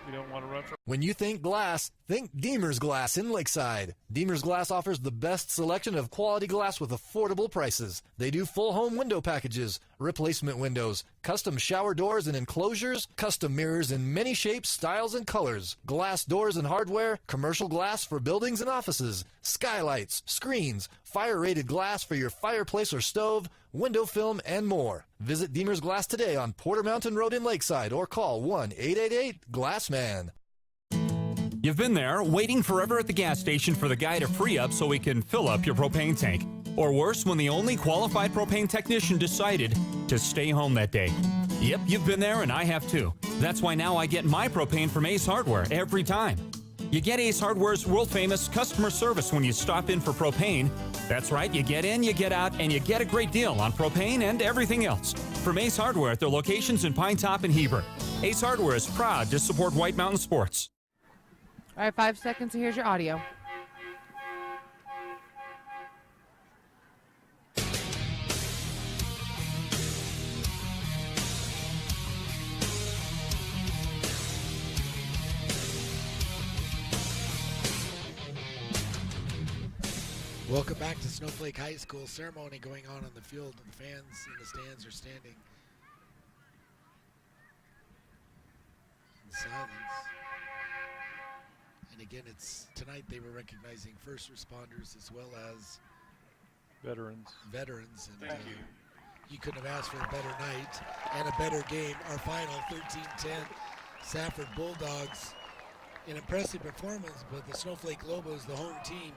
You don't want to run for... When you think glass, think Deemer's Glass in Lakeside. Deemer's Glass offers the best selection of quality glass with affordable prices. They do full home window packages, replacement windows, custom shower doors and enclosures, custom mirrors in many shapes, styles, and colors, glass doors and hardware, commercial glass for buildings and offices, skylights, screens, fire-rated glass for your fireplace or stove, window film, and more. Visit Deemer's Glass today on Porter Mountain Road in Lakeside or call 1-888-GLASSMAN. You've been there, waiting forever at the gas station for the guy to free up so he can fill up your propane tank. Or worse, when the only qualified propane technician decided to stay home that day. Yep, you've been there and I have too. That's why now I get my propane from Ace Hardware every time. You get Ace Hardware's world-famous customer service when you stop in for propane. That's right, you get in, you get out, and you get a great deal on propane and everything else. From Ace Hardware at their locations in Pine Top and Heber. Ace Hardware is proud to support White Mountain sports. All right, 5 seconds, and here's your audio. Welcome back to Snowflake High School. Ceremony going on the field, and the fans in the stands are standing in silence. And again, it's tonight they were recognizing first responders as well as veterans. And you couldn't have asked for a better night and a better game. Our final 13-10 Safford Bulldogs. An impressive performance, but the Snowflake Lobos, the home team,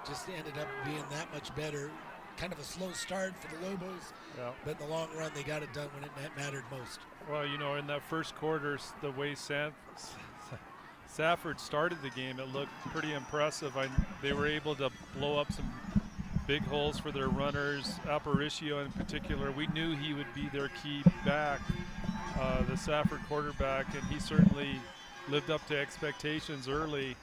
just ended up being that much better. Kind of a slow start for the Lobos, but in the long run, they got it done when it mattered most. Well, you know, in that first quarter, the way Safford started the game, it looked pretty impressive. They were able to blow up some big holes for their runners. Aparicio in particular, we knew he would be their key back, the Safford quarterback, and he certainly lived up to expectations early.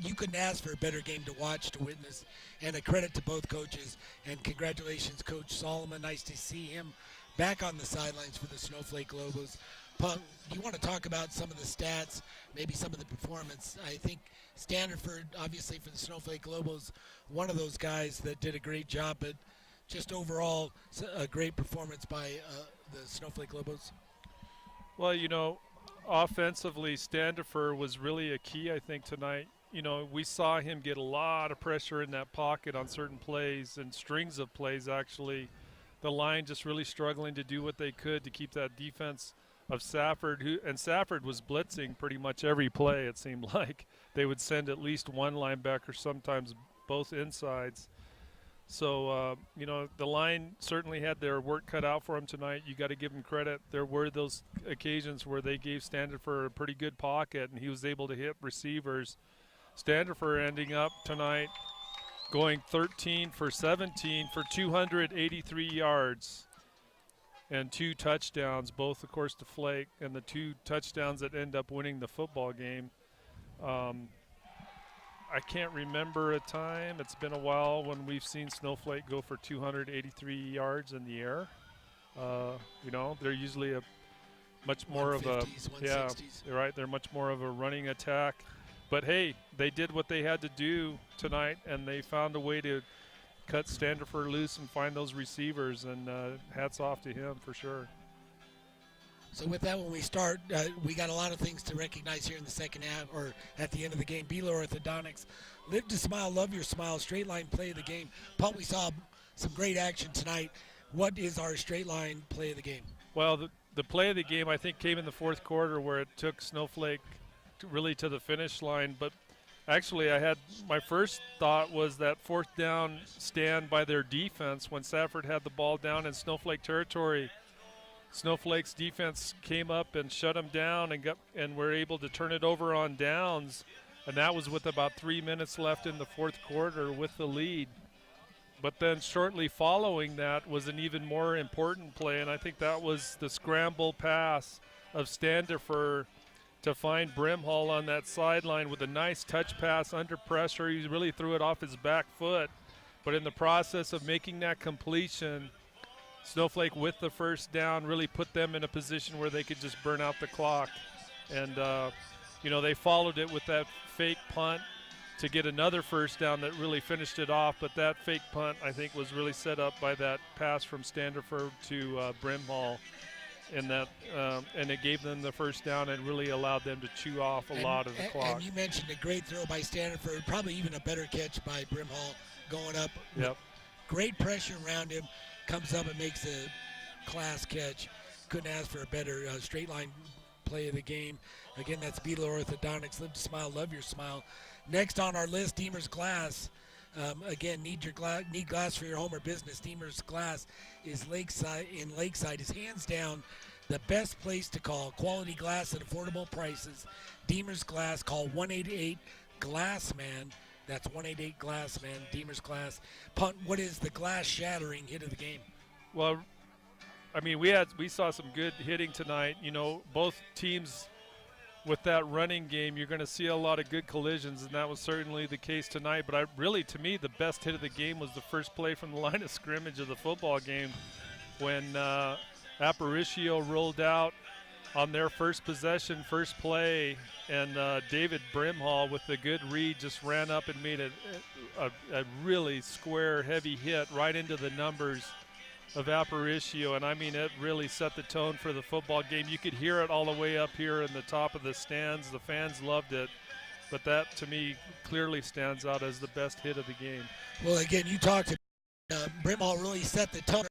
You couldn't ask for a better game to watch, to witness, and a credit to both coaches. And congratulations, Coach Solomon. Nice to see him back on the sidelines for the Snowflake Lobos. Punk, do you want to talk about some of the stats, maybe some of the performance? I think Standerford, obviously for the Snowflake Lobos, one of those guys that did a great job, but just overall a great performance by the Snowflake Lobos. Well, you know, offensively, Standerford was really a key, I think, tonight. you know, we saw him get a lot of pressure in that pocket on certain plays and strings of plays, actually. The line just really struggling to do what they could to keep that defense of Safford, and Safford was blitzing pretty much every play, it seemed like. They would send at least one linebacker, sometimes both insides. So, you know, the line certainly had their work cut out for them tonight. You got to give them credit. There were those occasions where they gave Standifer a pretty good pocket, and he was able to hit receivers. Standifer ending up tonight going 13 for 17 for 283 yards and 2 touchdowns, both, of course, to Flake, and the 2 touchdowns that end up winning the football game. I can't remember a time, it's been a while, when we've seen Snowflake go for 283 yards in the air. You know, they're usually a much more of a, 160s. yeah, right, they're much more of a running attack. But hey, they did what they had to do tonight, and they found a way to cut Standifer loose and find those receivers, and hats off to him for sure. So with that, when we start, we got a lot of things to recognize here in the second half, or at the end of the game. Beeler Orthodontics, live to smile, love your smile, straight line play of the game. Paul, we saw some great action tonight. What is our straight line play of the game? Well, the play of the game, I think, came in the fourth quarter, where it took Snowflake really to the finish line. But actually, I had my first thought was that fourth down stand by their defense when Safford had the ball down in Snowflake territory. Snowflake's defense came up and shut them down and were able to turn it over on downs, and that was with about 3 minutes left in the fourth quarter with the lead. But then shortly following that was an even more important play, and I think that was the scramble pass of Standifer to find Brimhall on that sideline with a nice touch pass under pressure. He really threw it off his back foot, but in the process of making that completion, Snowflake with the first down really put them in a position where they could just burn out the clock. And, you know, they followed it with that fake punt to get another first down that really finished it off. But that fake punt, I think, was really set up by that pass from Standifer to Brimhall. And it gave them the first down and really allowed them to chew off a lot of the clock. And you mentioned a great throw by Standifer, probably even a better catch by Brimhall going up. Yep. Great pressure around him. Comes up and makes a class catch. Couldn't ask for a better straight line play of the game. Again, that's Beeler Orthodontics. Live to smile, love your smile. Next on our list, Deemer's Glass. Again, need glass for your home or business. Deemer's Glass is Lakeside is hands down the best place to call. Quality glass at affordable prices. Deemer's Glass. Call 188-GLASSMAN. That's 188-GLASSMAN, Deemer's Glass. Punt, what is the glass-shattering hit of the game? Well, I mean, we saw some good hitting tonight. You know, both teams with that running game, you're going to see a lot of good collisions, and that was certainly the case tonight. But to me, the best hit of the game was the first play from the line of scrimmage of the football game when Aparicio rolled out on their first possession, first play, and David Brimhall with the good read just ran up and made a really square, heavy hit right into the numbers of Aparicio. And I mean, it really set the tone for the football game. You could hear it all the way up here in the top of the stands. The fans loved it. But that, to me, clearly stands out as the best hit of the game. Well, again, you talked to Brimhall really set the tone.